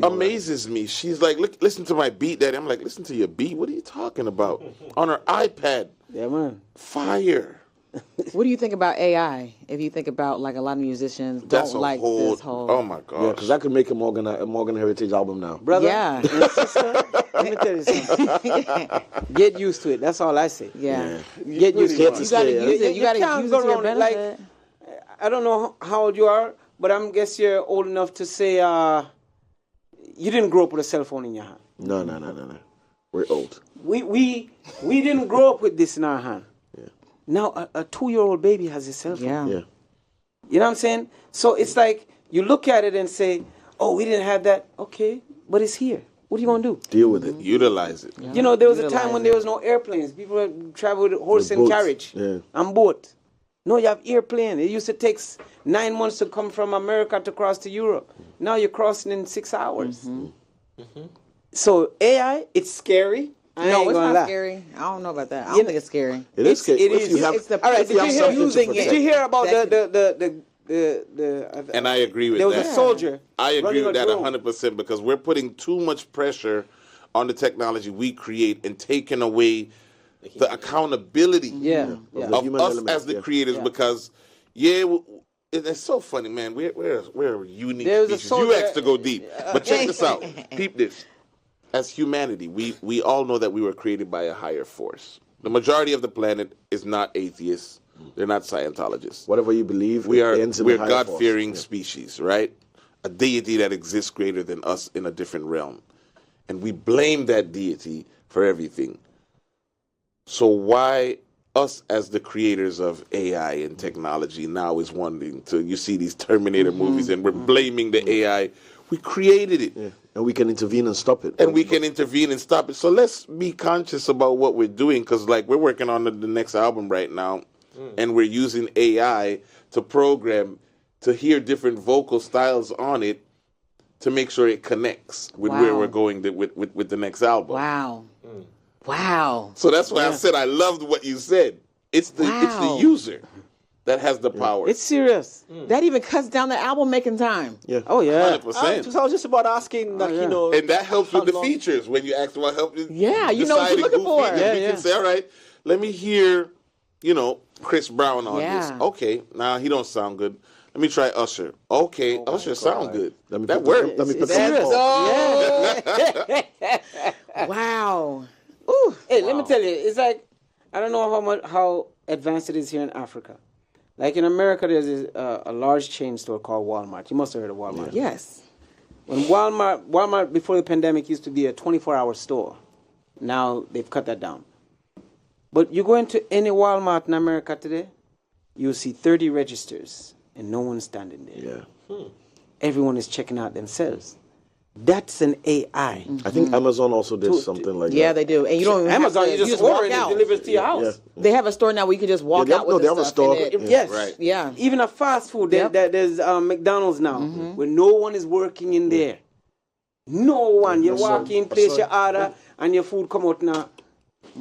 amazes me. She's like, listen to my beat, Daddy. I'm like, listen to your beat? What are you talking about? On her iPad. Yeah, man. Fire. What do you think about AI? If you think about, like, a lot of musicians don't like this whole... Oh, my gosh. Yeah, because I could make a Morgan Heritage album now. Brother, yeah. Let me tell you something. Get used to it. That's all I say. Yeah. Get used to it. You got to use it. You got to use it to your benefit. Like, I don't know how old you are, but I guess you're old enough to say you didn't grow up with a cell phone in your hand. No. We're old. We didn't grow up with this in our hand. Now a 2-year-old baby has a cell phone. Yeah. You know what I'm saying? So it's like you look at it and say, oh, we didn't have that. Okay, but it's here. What are you going to do? Deal with it. Utilize it. Yeah. You know, there was a time when there was no airplanes. People would travel with horse and carriage and boat. No, you have airplane. It used to take 9 months to come from America to cross to Europe. Now you're crossing in 6 hours. So AI, it's scary. No, it's not scary. I don't know about that. I don't think it's scary. It is scary. It's the person using it. Did you hear about and I agree with that? There that. was a soldier. I agree with that 100% because we're putting too much pressure on the technology we create and taking away the accountability of us as the creators because, it's so funny, man. We're a unique species. You asked to go deep. But check this out. Peep this. As humanity, we all know that we were created by a higher force. The majority of the planet is not atheists. They're not Scientologists. We're God-fearing species, right? A deity that exists greater than us in a different realm. And we blame that deity for everything. So why us as the creators of AI and technology now is wanting to, you see these Terminator movies and we're blaming the AI. We created it. Yeah. And we can intervene and stop it. And we can intervene and stop it. So let's be conscious about what we're doing, because like we're working on the next album right now, and we're using AI to program to hear different vocal styles on it to make sure it connects with where we're going with the next album. Wow. Wow. So that's why I said I loved what you said. It's the user that has the power. It's serious. That even cuts down the album making time. Yeah. Oh yeah. 100%. So I was just about asking, like, you know, And that helps with the features when you ask about help. Yeah, you know what you're looking for. We can say, all right, let me hear, Chris Brown on this. Okay, now he don't sound good. Let me try Usher. Okay, Usher sound good. That worked. Let me put Wow. Ooh. Hey, let me tell you, it's like, I don't know how advanced it is here in Africa. Like in America, there's a large chain store called Walmart. You must have heard of Walmart. Yes. When Walmart before the pandemic used to be a 24-hour store. Now they've cut that down. But you go into any Walmart in America today, you'll see 30 registers and no one's standing there. Yeah. Everyone is checking out themselves. That's an AI. I think Amazon also did something like that. Yeah, they do. And you don't Amazon, have to, you just order and it delivers to your house. Yeah. They have a store now where you can just walk out with they have a store. Yes. Right. Yeah. Even a fast food. There's McDonald's now where no one is working in there. No one. You walk in, place your order, and your food come out now.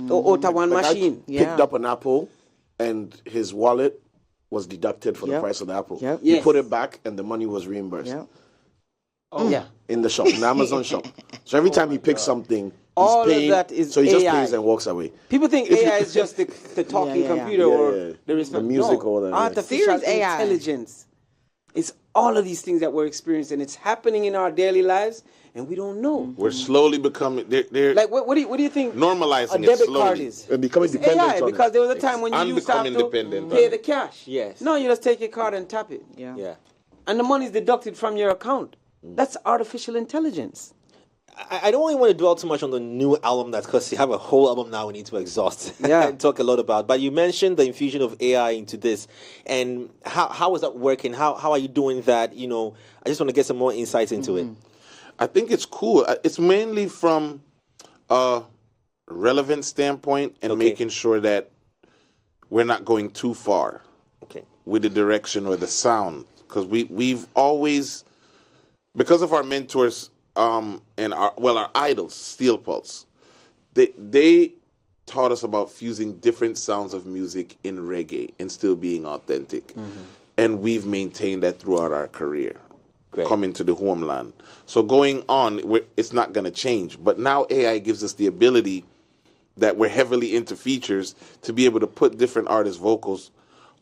Out of one machine. I picked up an apple, and his wallet was deducted for the price of the apple. Yep. He put it back, and the money was reimbursed. Yep. Oh. Yeah. In the shop, in the Amazon shop. So every time he picks something, he's all paying, of that is so he just AI. pays and walks away. People think AI is just the talking computer or the music or that. Artificial Theory's AI. intelligence. It's all of these things that we're experiencing. It's happening in our daily lives, and we don't know. We're slowly becoming. They're Like, what do you think normalizing a it debit slowly. card is? And becoming It's dependent AI, on because it. there was a time when you I'm used to have becoming to dependent pay on the it. cash. Yes. No, you just take your card and tap it. Yeah. Yeah. And the money is deducted from your account. That's artificial intelligence. I don't really want to dwell too much on the new album, that's because you have a whole album now we need to exhaust and talk a lot about. But you mentioned the infusion of AI into this, and how is that working? How are you doing that? I just want to get some more insights into it. I think it's cool. It's mainly from a relevant standpoint and making sure that we're not going too far with the direction or the sound. Because we've always, because of our mentors and our idols, Steel Pulse, they taught us about fusing different sounds of music in reggae and still being authentic. And we've maintained that throughout our career. Coming to the homeland. So going on, it's not going to change. But now AI gives us the ability that we're heavily into features to be able to put different artists' vocals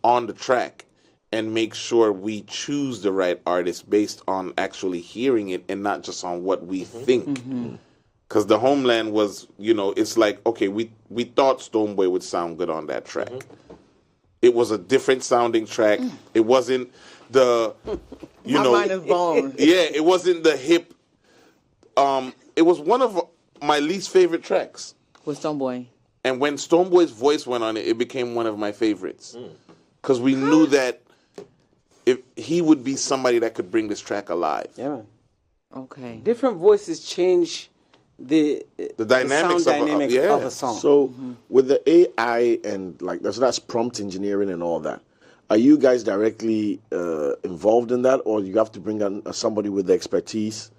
on the track and make sure we choose the right artist based on actually hearing it and not just on what we think. Because the homeland was, it's like, okay, we thought Stonebwoy would sound good on that track. It was a different sounding track. It wasn't the, My mind is blown. yeah, it wasn't the hip. It was one of my least favorite tracks. With Stonebwoy. And when Stonebwoy's voice went on it, it became one of my favorites. Because we knew that if he would be somebody that could bring this track alive. Yeah, man. Okay. Different voices change the dynamics sound dynamic of a song. So with the AI and that's prompt engineering and all that, are you guys directly involved in that, or you have to bring on somebody with the expertise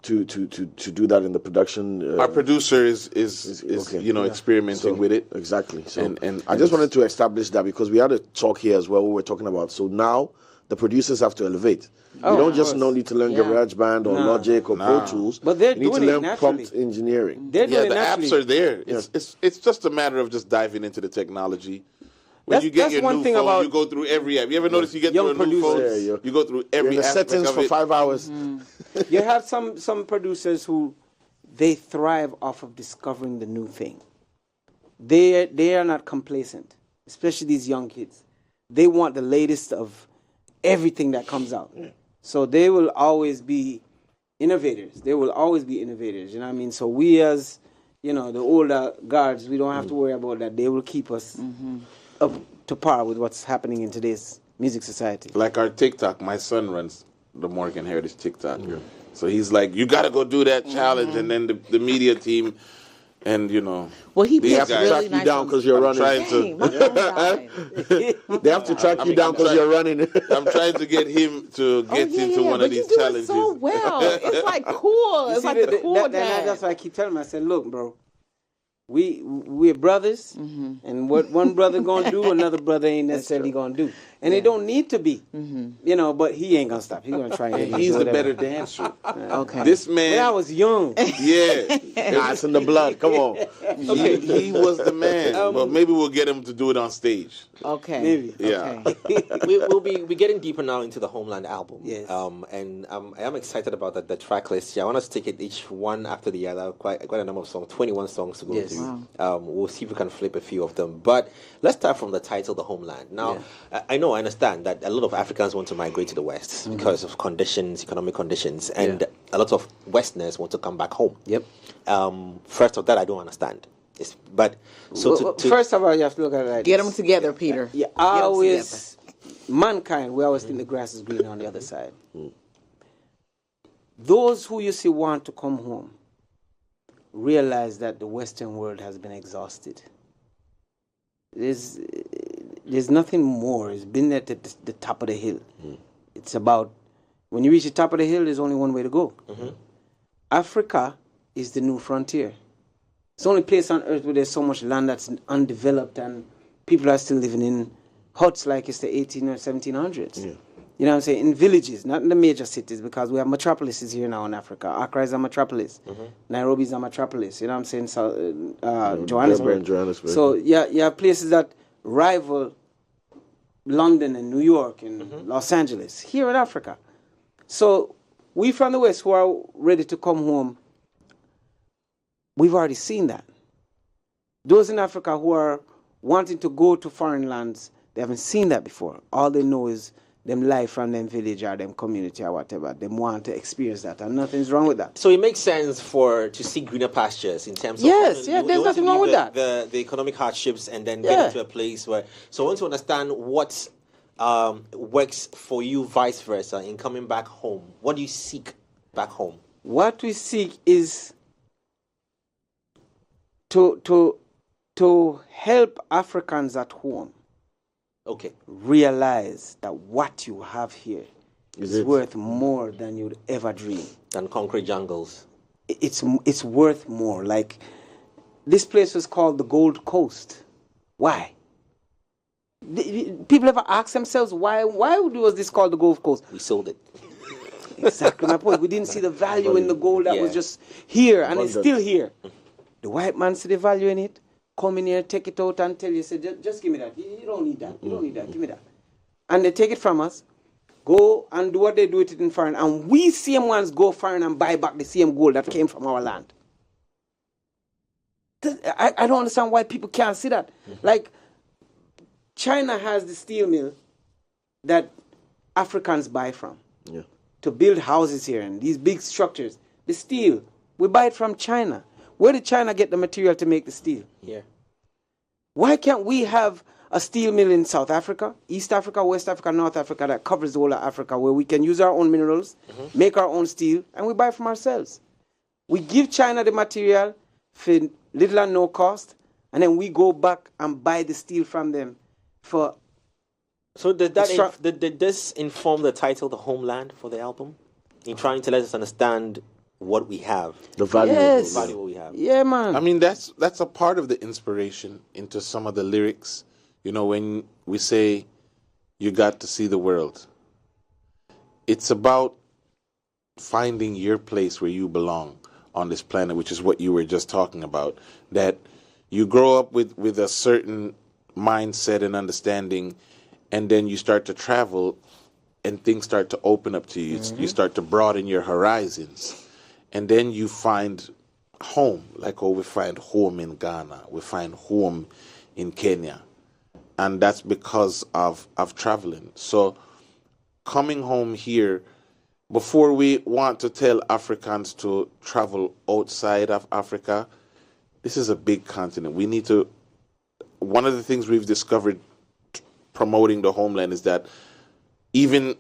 to do that in the production? Our producer is experimenting with it. Exactly. So and I just wanted to establish that, because we had a talk here as well. We were talking about, so now the producers have to elevate. You don't just need to learn GarageBand or Logic or Pro Tools. But they're you need to doing it learn naturally. prompt engineering. They're doing it the naturally. apps are there. It's just a matter of just diving into the technology. When you get that's your one new thing phone, about you go through every app. You ever notice you get young through a new phone, producers. you go through every in the aspect settings of for it. 5 hours. You have some producers who they thrive off of discovering the new thing. They are not complacent, especially these young kids. They want the latest of everything that comes out. So they will always be innovators. They will always be innovators. You know what I mean? So we as the older guards, we don't have to worry about that. They will keep us up to par with what's happening in today's music society. Like our TikTok, my son runs the Morgan Heritage TikTok. Yeah. So he's like, you got to go do that challenge. And then the media team, and well, he they have to track you down because you're running. They have to track you down because you're running. I'm trying to get him to get into one of these challenges. Do it so well. It's like cool. It's like the cool dad. That's why I keep telling him. I said, look, bro, we're brothers, and what one brother gonna do, another brother ain't necessarily gonna do, and they don't need to be, But he ain't gonna stop. He's gonna try. And he's the better dancer. Okay. This man. When I was young. Yeah. It's in the blood. Come on. He was the man. But maybe we'll get him to do it on stage. Okay. Maybe. Yeah. Okay. We'll be getting deeper now into the Homeland album. Yes. And I am excited about the track list. Yeah, I want us to take it each one after the other. Quite a number of songs, 21 songs to go through. Wow. We'll see if we can flip a few of them. But let's start from the title, The Homeland. Now, I understand that a lot of Africans want to migrate to the West because of conditions, economic conditions, and a lot of Westerners want to come back home. Yep. First of that, I don't understand. First of all, you have to look at it like Get them together, Peter. Yeah, mankind, we always think the grass is greener on the other side. Those who you see want to come home realize that the Western world has been exhausted. There's nothing more. It's been at the top of the hill. It's about, when you reach the top of the hill, there's only one way to go. Africa is the new frontier. It's the only place on earth where there's so much land that's undeveloped and people are still living in huts like it's the 18 or 1700s. Yeah. You know what I'm saying? In villages, not in the major cities, because we have metropolises here now in Africa. Accra is a metropolis. Nairobi is a metropolis. You know what I'm saying? So, Johannesburg. So you have places that rival London and New York and Los Angeles here in Africa. So we from the West who are ready to come home, we've already seen that. Those in Africa who are wanting to go to foreign lands, they haven't seen that before. All they know is them life from them village or them community or whatever. They want to experience that, and nothing's wrong with that. So it makes sense to see greener pastures in terms of... Yes, there's nothing wrong with that. The economic hardships and then get into a place where... So I want to understand what works for you vice versa in coming back home. What do you seek back home? What we seek is to help Africans at home realize that what you have here is worth more than you'd ever dream. Than concrete jungles. It's worth more. Like, this place was called the Gold Coast. Why? People ever ask themselves why was this called the Gold Coast? We sold it. Exactly my point. We didn't see the value in the gold that was just here, and it's still here. The white man see the value in it, come in here, take it out and tell you, say, just give me that. You don't need that. You don't need that. Give me that. And they take it from us, go and do what they do with it in foreign, and we same ones go foreign and buy back the same gold that came from our land. I don't understand why people can't see that. Like, China has the steel mill that Africans buy from to build houses here and these big structures. The steel, we buy it from China. Where did China get the material to make the steel? Here. Why can't we have a steel mill in South Africa, East Africa, West Africa, North Africa that covers the whole of Africa, where we can use our own minerals, make our own steel, and we buy from ourselves? We give China the material for little and no cost, and then we go back and buy the steel from them for... So did this inform the title, The Homeland, for the album? In trying to let us understand what we have. The value of what we have. Yeah, man. I mean, that's a part of the inspiration into some of the lyrics. You know, when we say, you got to see the world. It's about finding your place where you belong on this planet, which is what you were just talking about. That you grow up with a certain mindset and understanding, and then you start to travel and things start to open up to you. You start to broaden your horizons. And then you find home, like we find home in Ghana, we find home in Kenya. And that's because of traveling. So coming home here, before we want to tell Africans to travel outside of Africa, this is a big continent. We need to. One of the things we've discovered promoting the homeland is that even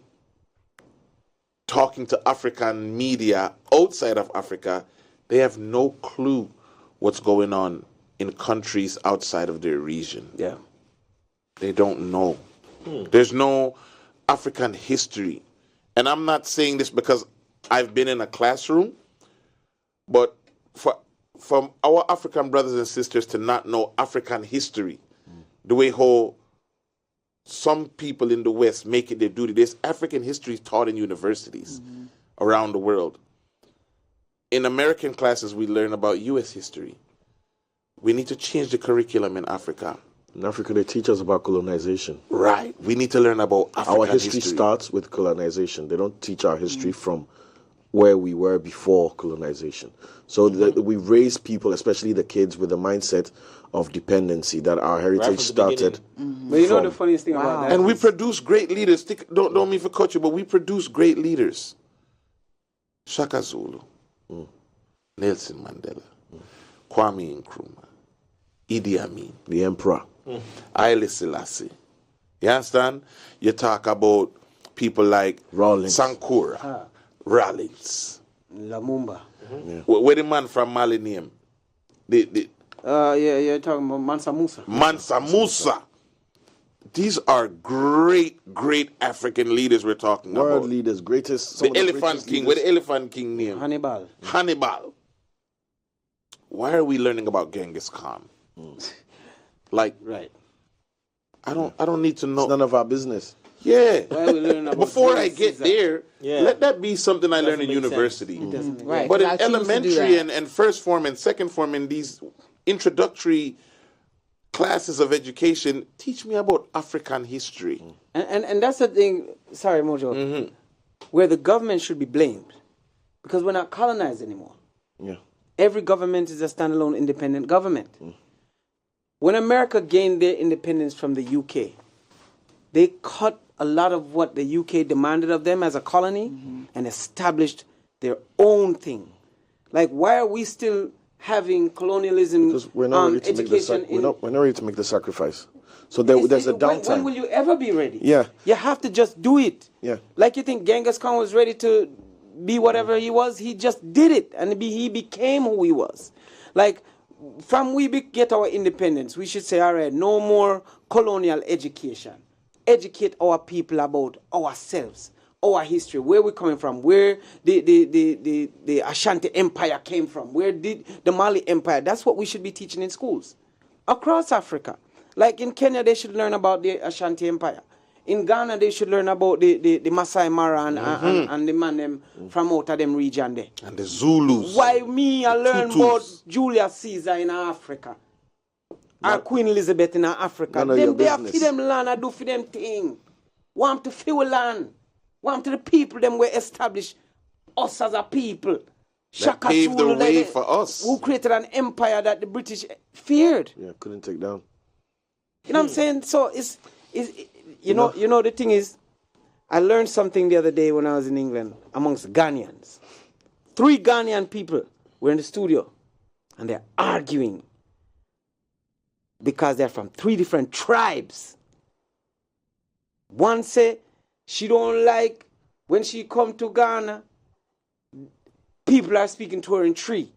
talking to African media outside of Africa, they have no clue what's going on in countries outside of their region. Yeah. They don't know. There's no African history. And I'm not saying this because I've been in a classroom, but from our African brothers and sisters to not know African history, the way how some people in the West make it their duty. There's African history taught in universities around the world. In American classes, we learn about U.S. history. We need to change the curriculum in Africa. In Africa, they teach us about colonization. Right. We need to learn about African Our history starts with colonization. They don't teach our history from where we were before colonization. So we raise people, especially the kids, with the mindset of dependency that our heritage started. But you know the funniest thing about that? And we produce great leaders. Don't mean to cut you, but we produce great leaders. Shaka Zulu, Nelson Mandela, Kwame Nkrumah, Idi Amin, the emperor, Haile Selassie. You understand? You talk about people like Rawlings. Sankara, Rawlings, Lumumba. Where the man from Mali name? You're talking about Mansa Musa. Mansa Musa. These are great African leaders we're talking about. World leaders, greatest. The Elephant King. Where the Elephant King name? Hannibal. Why are we learning about Genghis Khan? Like, right. I don't need to know. It's none of our business. Yeah. Why are we learning about Before I get there, Yeah. let that be something I learn in university. Right. But in I choose to do elementary that. and first form and second form in these introductory classes of education, teach me about African history. And that's the thing, sorry, Mojo, where the government should be blamed. Because we're not colonized anymore. Yeah. Every government is a standalone independent government. When America gained their independence from the UK, they cut a lot of what the UK demanded of them as a colony and established their own thing. Like, why are we still having colonialism? Because we're not ready to education? we're not ready to make the sacrifice. So there's a downtime. When will you ever be ready? Yeah. You have to just do it. Yeah. Like, you think Genghis Khan was ready to be whatever he was? He just did it, and he became who he was. Like, from we get our independence, we should say, all right, no more colonial education. Educate our people about ourselves, our history, where we're coming from, where the Ashanti Empire came from, where did the Mali Empire. That's what we should be teaching in schools across Africa. Like in Kenya, they should learn about the Ashanti Empire. In Ghana, they should learn about the Masai Mara and the man them from out of them region there. And the Zulus. Why me I learn Tutus. about Julius Caesar in Africa? Or Queen Elizabeth in Africa. Them they have for them land and do for them thing. Want to feel land. Want to the people them were established us as a people. That paved the way for us. Who created an empire that the British feared. Yeah, couldn't take down. You know what I'm saying? So it's you know the thing is, I learned something the other day when I was in England amongst Ghanaians. 3 Ghanaian people were in the studio and they're arguing because they're from 3 different tribes. One say she don't like when she come to Ghana, people are speaking to her in Tree.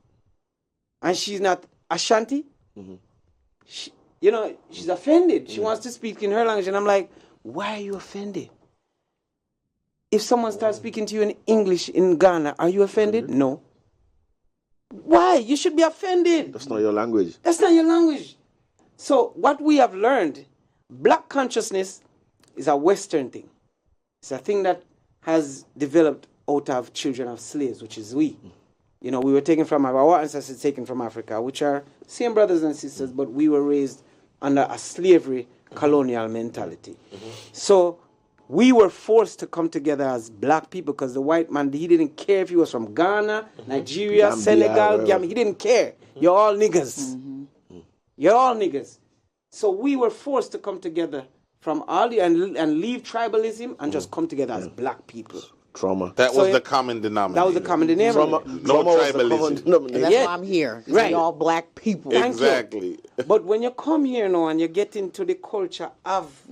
And she's not Ashanti. She's offended. She wants to speak in her language. And I'm like, why are you offended? If someone starts speaking to you in English in Ghana, are you offended? No. Why? You should be offended. That's not your language. That's not your language. So what we have learned, black consciousness is a Western thing. It's a thing that has developed out of children of slaves, which is we. We were taken from our ancestors taken from Africa, which are same brothers and sisters, but we were raised under a slavery colonial mentality. So we were forced to come together as black people because the white man, he didn't care if he was from Ghana, Nigeria, Gambia, Senegal, Gambia. He didn't care. You're all niggas. You're all niggas. So we were forced to come together from all and leave tribalism and just come together as black people. Trauma. That was the common denominator. That was the common denominator. No tribalism. And that's why I'm here. Right. We're all black people. Exactly. But when you come here now and you get into the culture of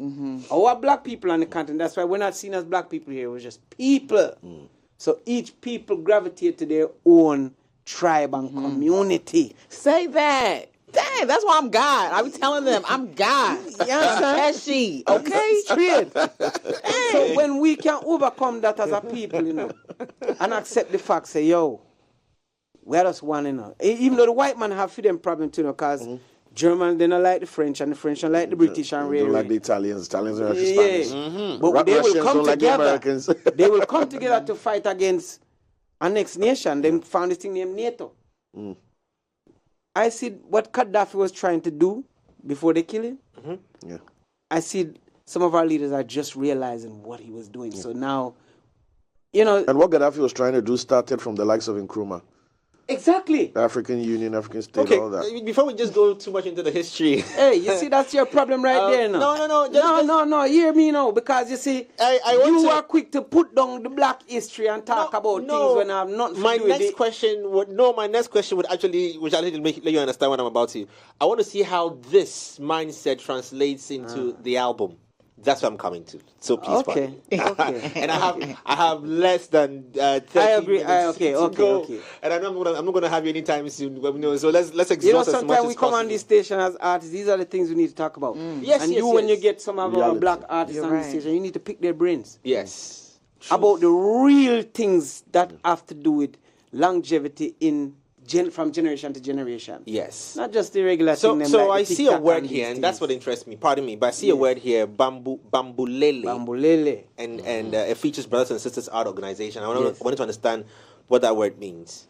our black people on the continent, that's why we're not seen as black people here. We're just people. So each people gravitate to their own tribe and community. Say that. Dang, that's why I'm God. I be telling them I'm God. Pesci, okay? Straight. So when we can overcome that as a people, and accept the fact, say, yo, we're just one, Even though the white man have freedom problem too, because German, they don't like the French, and the French don't like the British, and they don't like the Italians. Italians are Spanish. But they will come together. Like They will come together to fight against a next nation. They found this thing named NATO. I see what Gaddafi was trying to do before they kill him. Yeah. I see some of our leaders are just realizing what he was doing. So now, And what Gaddafi was trying to do started from the likes of Nkrumah. Exactly. African Union, African State, all that. Before we just go too much into the history. Hey, you see, that's your problem right there now. No. Hear me now, because you see, you are quick to put down the black history and talk about things when I'm not. My next question would actually let you understand what I'm about to. I want to see how this mindset translates into the album. That's what I'm coming to. So please, okay. And I have less than 30 I agree. minutes to go. And I'm not gonna have you anytime soon. So let's exhaust as much as sometimes we come possible. on this station as artists. These are the things we need to talk about. When you get some of our black artists on the station, you need to pick their brains. Yes. About the real things that have to do with longevity from generation to generation. Yes. Not just the regular thing. So I see a word here, and that's what interests me. Pardon me, but I see a word here, bambulele. Bambulele. And it features Brothers and Sisters Art Organization. I wanted to understand what that word means.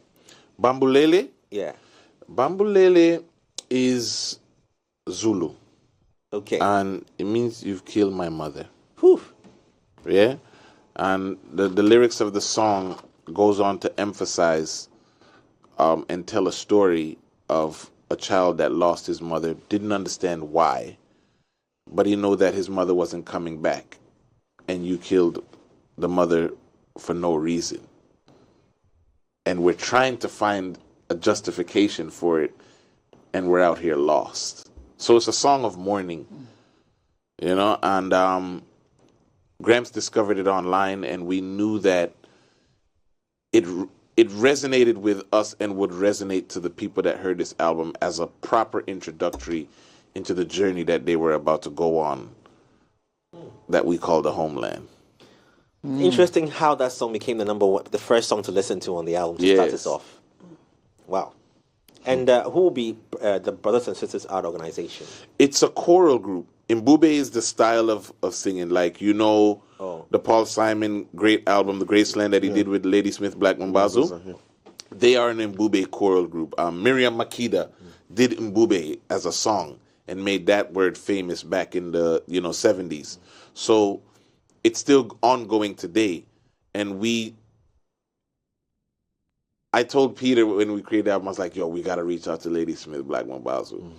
Bambulele? Yeah. Bambulele is Zulu. Okay. And it means you've killed my mother. Whew. Yeah? And the lyrics of the song goes on to emphasize and tell a story of a child that lost his mother, didn't understand why, but he knew that his mother wasn't coming back, and you killed the mother for no reason. And we're trying to find a justification for it, and we're out here lost. So it's a song of mourning, and Gramps discovered it online, and we knew that it resonated with us and would resonate to the people that heard this album as a proper introductory into the journey that they were about to go on that we call the Homeland. Interesting how that song became the first song to listen to on the album to start this off. Wow. And who will be the Brothers and Sisters Art Organization? It's a choral group. Mbube is the style of singing, like the Paul Simon great album, The Graceland, that he did with Lady Smith Black Mambazo. They are an Mbube choral group. Miriam Makeda did Mbube as a song and made that word famous back in the 70s. So it's still ongoing today. And I told Peter when we created the album, I was like, we got to reach out to Lady Smith Black Mambazo.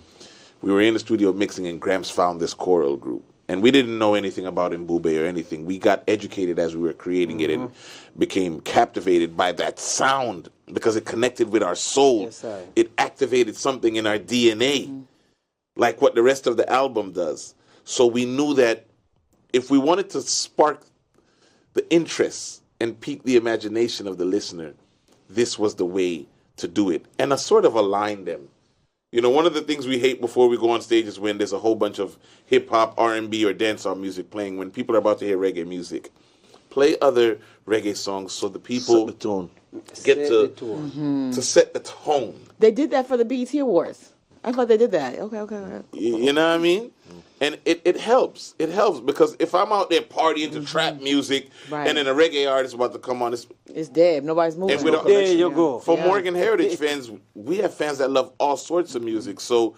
We were in the studio mixing, and Gramps found this choral group. And we didn't know anything about Mbube or anything. We got educated as we were creating it and became captivated by that sound because it connected with our soul. Yes, it activated something in our DNA, like what the rest of the album does. So we knew that if we wanted to spark the interest and pique the imagination of the listener, this was the way to do it. And to sort of align them. One of the things we hate before we go on stage is when there's a whole bunch of hip-hop, R&B, or dancehall music playing. When people are about to hear reggae music, play other reggae songs so the people set the tone. To set the tone. They did that for the BET Awards. I thought they did that. Okay. You know what I mean? And it helps. It helps because if I'm out there partying to trap music and then a reggae artist about to come on, it's dead. Nobody's moving. There you go. For Morgan Heritage fans, we have fans that love all sorts of music. So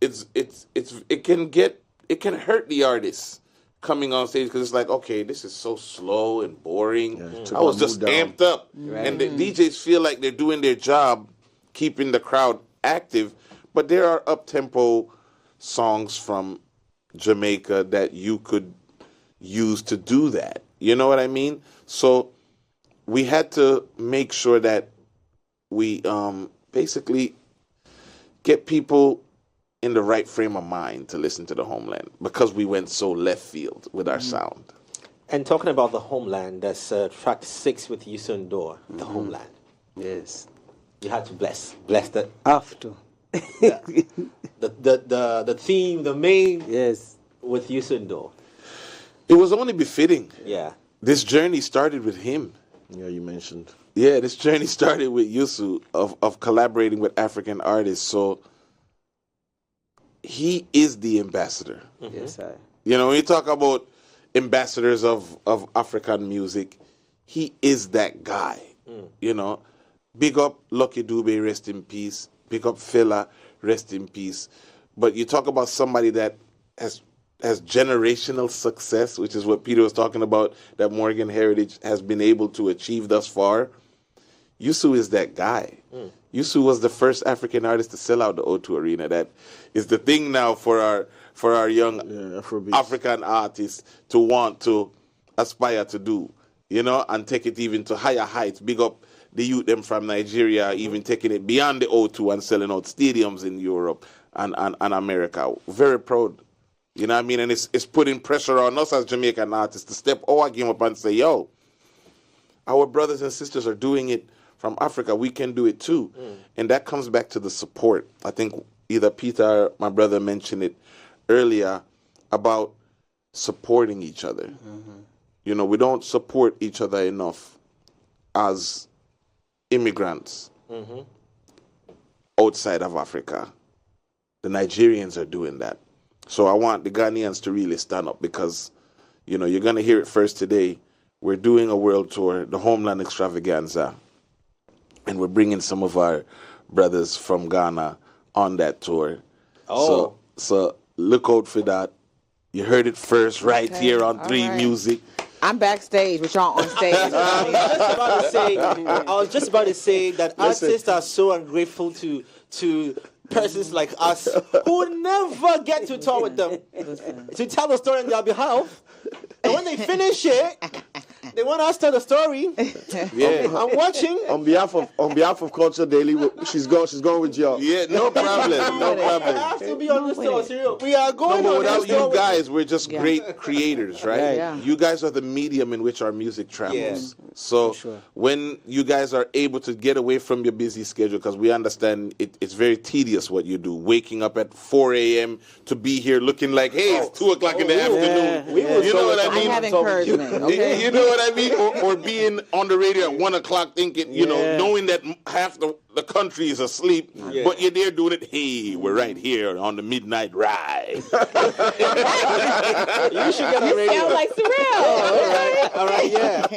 it can hurt the artists coming on stage because it's like, okay, this is so slow and boring. I was just amped up. Right. And the DJs feel like they're doing their job, keeping the crowd active, but there are up-tempo songs from Jamaica that you could use to do that. You know what I mean? So we had to make sure that we basically get people in the right frame of mind to listen to the Homeland, because we went so left field with our sound. And talking about the Homeland, that's track 6 with Yusun Door, the Homeland. Yes. You had to bless that. Have to. The theme, the main. Yes. With Yusun Door. It was only befitting. Yeah. This journey started with him. Yeah, you mentioned. Yeah, this journey started with Yusu of collaborating with African artists. So he is the ambassador. Mm-hmm. Yes, sir. You know, when you talk about ambassadors of African music, he is that guy. You know, big up Lucky Dube, rest in peace. Big up Fela, rest in peace. But you talk about somebody that has generational success, which is what Peter was talking about, that Morgan Heritage has been able to achieve thus far. Yusu is that guy. Yusu was the first African artist to sell out the O2 Arena. That is the thing now for our young African artists to want to aspire to do, you know, and take it even to higher heights. Big up the youth them from Nigeria, even taking it beyond the O2 and selling out stadiums in Europe and America. Very proud. You know what I mean? And it's putting pressure on us as Jamaican artists to step our game up and say, yo, our brothers and sisters are doing it from Africa. We can do it too. And that comes back to the support. I think either Peetah or my brother mentioned it earlier about supporting each other. You know, we don't support each other enough as immigrants outside of Africa. The Nigerians are doing that. So I want the Ghanaians to really stand up, because, you know, you're going to hear it first today. We're doing a world tour, the Homeland Extravaganza, and we're bringing some of our brothers from Ghana on that tour. Oh. So look out for that. You heard it first right here on 3 Music. I'm backstage, but y'all on stage. I was just about to say that artists are so ungrateful to persons like us who never get to talk with them to tell the story on their behalf. And when they finish it, they want us to tell the story. Yeah, I'm watching. On behalf of Culture Daily, she's going with y'all. Yeah, no problem, no problem. I have to be on the story. Serious. We are going No, on without the you guys, we're just great creators, right? Yeah. You guys are the medium in which our music travels. So when you guys are able to get away from your busy schedule, because we understand it's very tedious what you do, waking up at 4 a.m. to be here looking like, hey, it's 2 o'clock in the afternoon. You know what I mean? I have encouragement, okay? You know what I mean? Or being on the radio at 1 o'clock thinking, you know, knowing that half the country is asleep, but you're there doing it, hey, we're right here on the midnight ride. You should get on the radio. Sound like surreal. All right, yeah.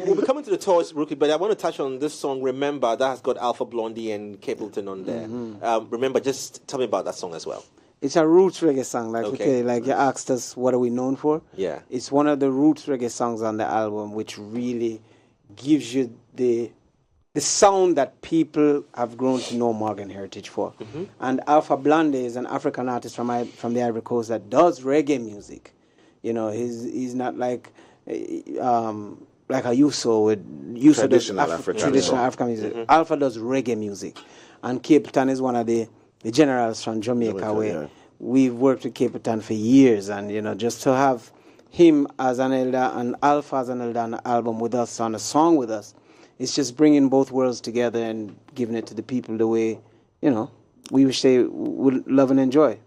We'll be coming to the tours, Rookie, but I want to touch on this song, Remember, that has got Alpha Blondie and Capleton on there. Remember, just tell me about that song as well. It's a roots reggae song, like you asked us, what are we known for? Yeah. It's one of the roots reggae songs on the album, which really gives you the sound that people have grown to know Morgan Heritage for. And Alpha Blondie is an African artist from the Ivory Coast that does reggae music. You know, he's not like a Yuso with traditional African music. Alpha does reggae music, and Capleton is one of the generals from Jamaica, where we've worked with Capleton for years, and you know, just to have him as an elder and Alpha as an elder on the album with us, on a song with us, it's just bringing both worlds together and giving it to the people the way, you know, we wish they would love and enjoy.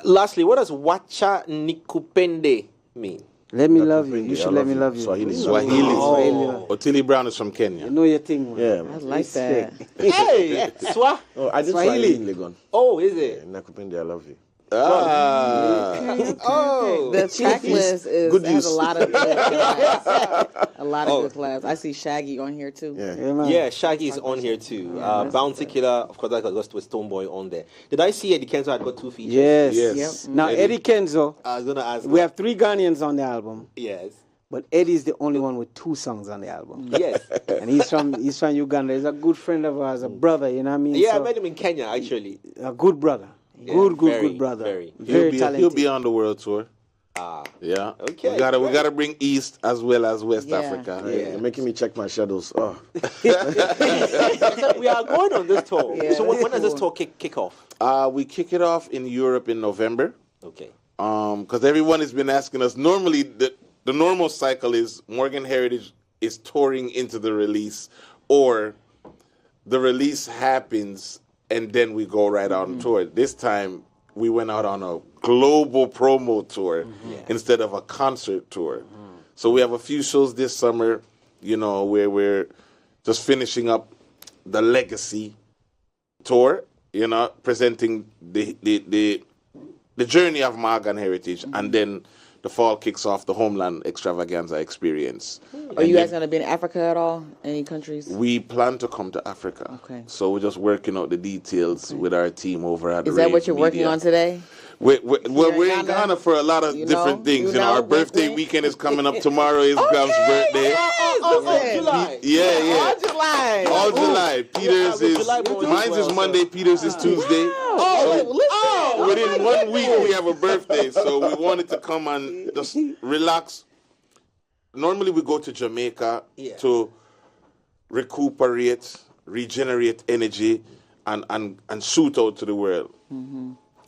Lastly, what does Wacha Nikupende mean? Let me love you. You should let me love you. Swahili. Otili Brown is from Kenya. You know your thing, man. Yeah. I like that. Hey, Swa. Oh, I did Swahili. Swahili in Legon. Oh, is it? Nakupende, I love you. Oh, The track list has a lot of good collabs. A lot of good collabs. I see Shaggy on here too. yeah, Shaggy's on here too. Bounty Killer, of course, that got with Stoneboy on there. Did I see Eddie Kenzo had got 2 features? Yes. Now, Eddie Kenzo, I was gonna ask. we have 3 Ghanaians on the album, Yes. but Eddie's the only one with 2 songs on the album. Yes. And he's from Uganda. He's a good friend of ours, a brother, you know what I mean? Yeah, I So, met him in Kenya actually. a good brother. Good brother. very. Very talented. He'll be on the world tour. Yeah. Okay. We gotta bring East as well as West Africa. Yeah. You're making me check my shadows. Oh. So we are going on this tour. Yeah, So when does this tour kick off? We kick it off in Europe in November. Okay. Because everyone has been asking us. Normally, the normal cycle is Morgan Heritage is touring into the release, or the release happens and then we go right out on tour. This time, we went out on a global promo tour instead of a concert tour. So we have a few shows this summer, where we're just finishing up the Legacy tour, presenting the journey of Morgan Heritage, and then the fall kicks off the Homeland Extravaganza experience. Are you guys going to be in Africa at all? Any countries? We plan to come to Africa. Okay. So we're just working out the details with our team over at Is that what you're working on today? We're in Ghana for a lot of different things. Our birthday weekend is coming up. Tomorrow is Gram's birthday. July. Yeah. All July. All July. Peter's is mine's is Monday. Peter's is Tuesday. Within 1 week we have a birthday, so we wanted to come and just relax. Normally we go to Jamaica to recuperate, regenerate energy, and shoot out to the world.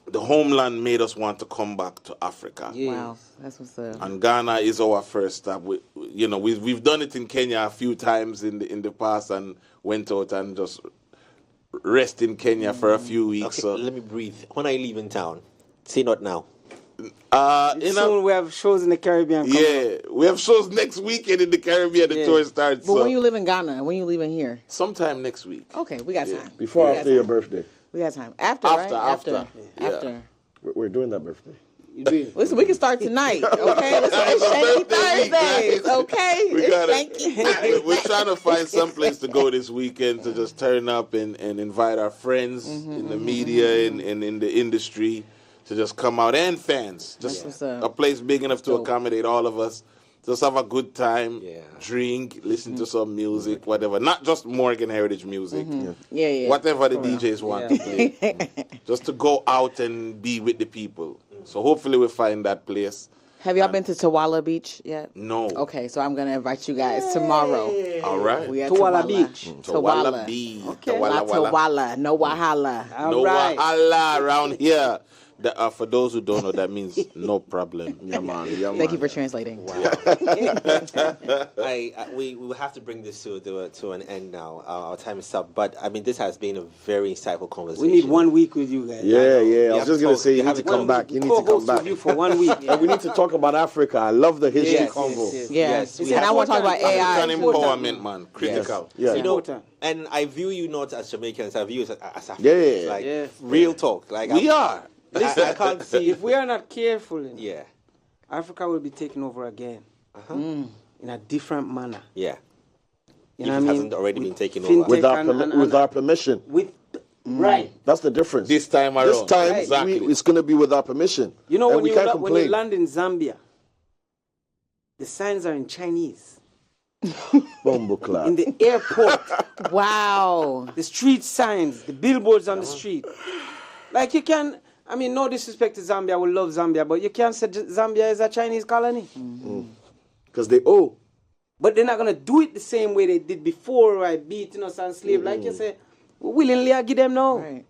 The homeland made us want to come back to Africa. Wow, that's what's up. And Ghana is our first stop. We've done it in Kenya a few times in the past and went out and just rest in Kenya for a few weeks. Okay, So let me breathe. When I leave in town, say not now. Soon we have shows in the Caribbean. We have shows next weekend in the Caribbean. The tour starts. But when you live in Ghana, when you leaving here? Sometime next week. Okay, we got time. Before or after your birthday? We got time. After. We're doing that birthday. Listen, we can start tonight, okay? It's Shaky Thursdays, okay? We're trying to find some place to go this weekend to just turn up and invite our friends in the media and in the industry to just come out, and fans. Just a place big enough to accommodate all of us. Just have a good time, drink, listen to some music, whatever. Not just Morgan Heritage music. Whatever the DJs want to play. Just to go out and be with the people. So hopefully we'll find that place. Have y'all been to Tawala Beach yet? No. Okay, so I'm going to invite you guys tomorrow. All right. We at Tawala Beach. Tawala Beach. Okay. Not Tawala, no Wahala. No Wahala around here. For those who don't know, that means no problem. Thank you for translating. Wow. We will have to bring this to an end now. Our time is up. But I mean, this has been a very insightful conversation. We need 1 week with you guys. Yeah. I was just gonna say you need to come back. You need to come back with you for 1 week. And we need to talk about Africa. I love the history convo. Yes. And I want to talk about AI. African empowerment, man. Critical. Yeah. And I view you not as Jamaicans. I view you as Africans. Yeah. Real talk. Like we are. I can't see. If we are not careful, Africa will be taken over again in a different manner. Yeah. You know what I mean? Hasn't already been taken over. With our permission. Right. That's the difference. This time around. This time, exactly. it's going to be with our permission. You know, and when you land in Zambia, the signs are in Chinese. Bumble in the airport. Wow. The street signs, the billboards on the street. Like you can... I mean, no disrespect to Zambia. We love Zambia, but you can't say Zambia is a Chinese colony. Because they owe. But they're not going to do it the same way they did before, right? Beating us and slave. Like you say, we willingly give them now. Right.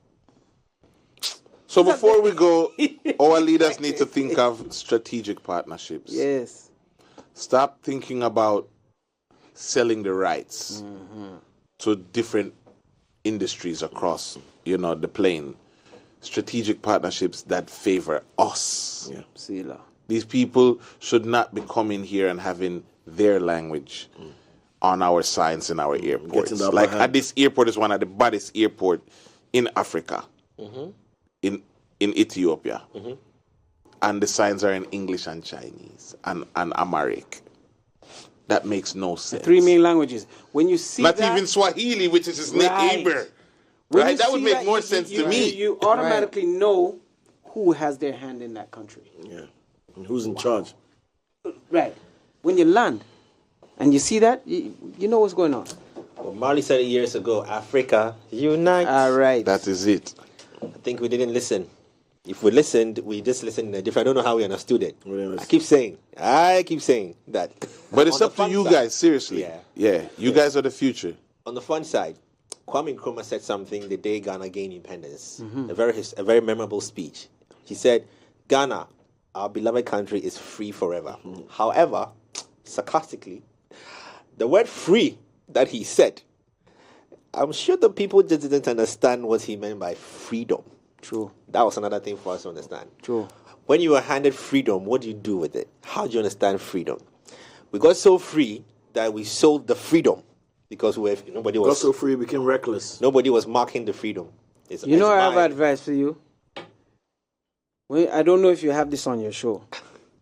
So before we go, our leaders need to think of strategic partnerships. Yes. Stop thinking about selling the rights to different industries across, the plane. Strategic partnerships that favor us. Yeah. These people should not be coming here and having their language on our signs in our airports. Like at this airport is one of the baddest airport in Africa, in Ethiopia, and the signs are in English and Chinese and Amharic. That makes no sense. 3 main languages. When you see not that, even Swahili, which is his neighbor. Right, that would make more sense to me. You automatically know who has their hand in that country. Yeah, and who's in charge. Right. When you land and you see that, you know what's going on. Well, Marley said it years ago, Africa, unite. All right. That is it. I think we didn't listen. If we listened, we just listened in a different. I don't know how we understood it. Really? I keep saying that. But it's On up the to you fun guys, side- seriously. Yeah. You guys are the future. On the fun side, Kwame Nkrumah said something the day Ghana gained independence. A very memorable speech. He said, "Ghana, our beloved country, is free forever." However, sarcastically, the word "free" that he said, I'm sure the people just didn't understand what he meant by freedom. True. That was another thing for us to understand. True. When you were handed freedom, what do you do with it? How do you understand freedom? We got so free that we sold the freedom because nobody was Got so free, became reckless. Nobody was marking the freedom. I have advice for you. I don't know if you have this on your show,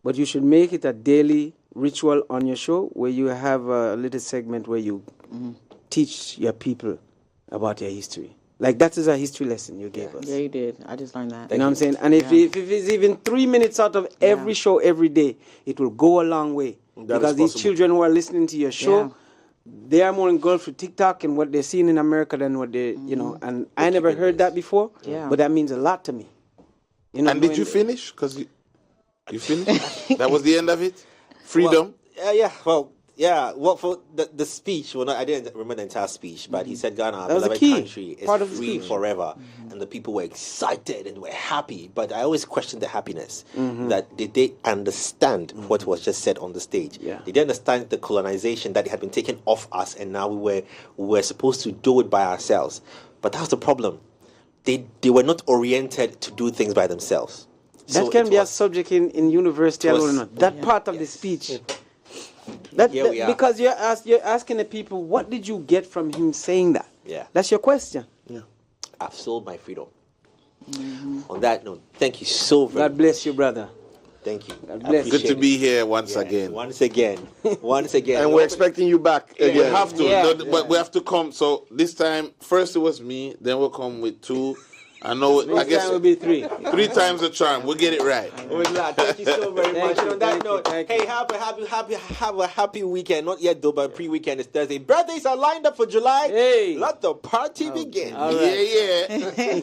but you should make it a daily ritual on your show where you have a little segment where you teach your people about your history. Like that is a history lesson you gave us. Yeah, you did. I just learned that. You know what I'm saying? And if it's even 3 minutes out of every show every day, it will go a long way. Because these children who are listening to your show, they are more engulfed with TikTok and what they're seeing in America than what they, and I never heard that before, but that means a lot to me. And did you finish? Because you finished? That was the end of it? Freedom? Well, for the speech, I didn't remember the entire speech, but he said Ghana, our beloved country, is free forever. And the people were excited and were happy. But I always questioned the happiness. That did they understand what was just said on the stage? Yeah. Did they understand the colonization that had been taken off us and now we were supposed to do it by ourselves? But that's the problem. They were not oriented to do things by themselves. That can be a subject in university or not. That part of the speech. Because you're asking the people, what did you get from him saying that? Yeah. That's your question. Yeah. I've sold my freedom. On that note, thank you so very much. God bless you, brother. Thank you. God bless. Good to be here once again. Once again. And we're expecting you back again. We have to, but we have to come. So this time, first it was me, then we'll come with two. I guess it will be three. 3 times the charm. We'll get it right. We're glad. Thank you so very much. And on that note, have a happy weekend. Not yet though, but pre-weekend is Thursday. Birthdays are lined up for July. Hey. Let the party begin. All right. Yeah.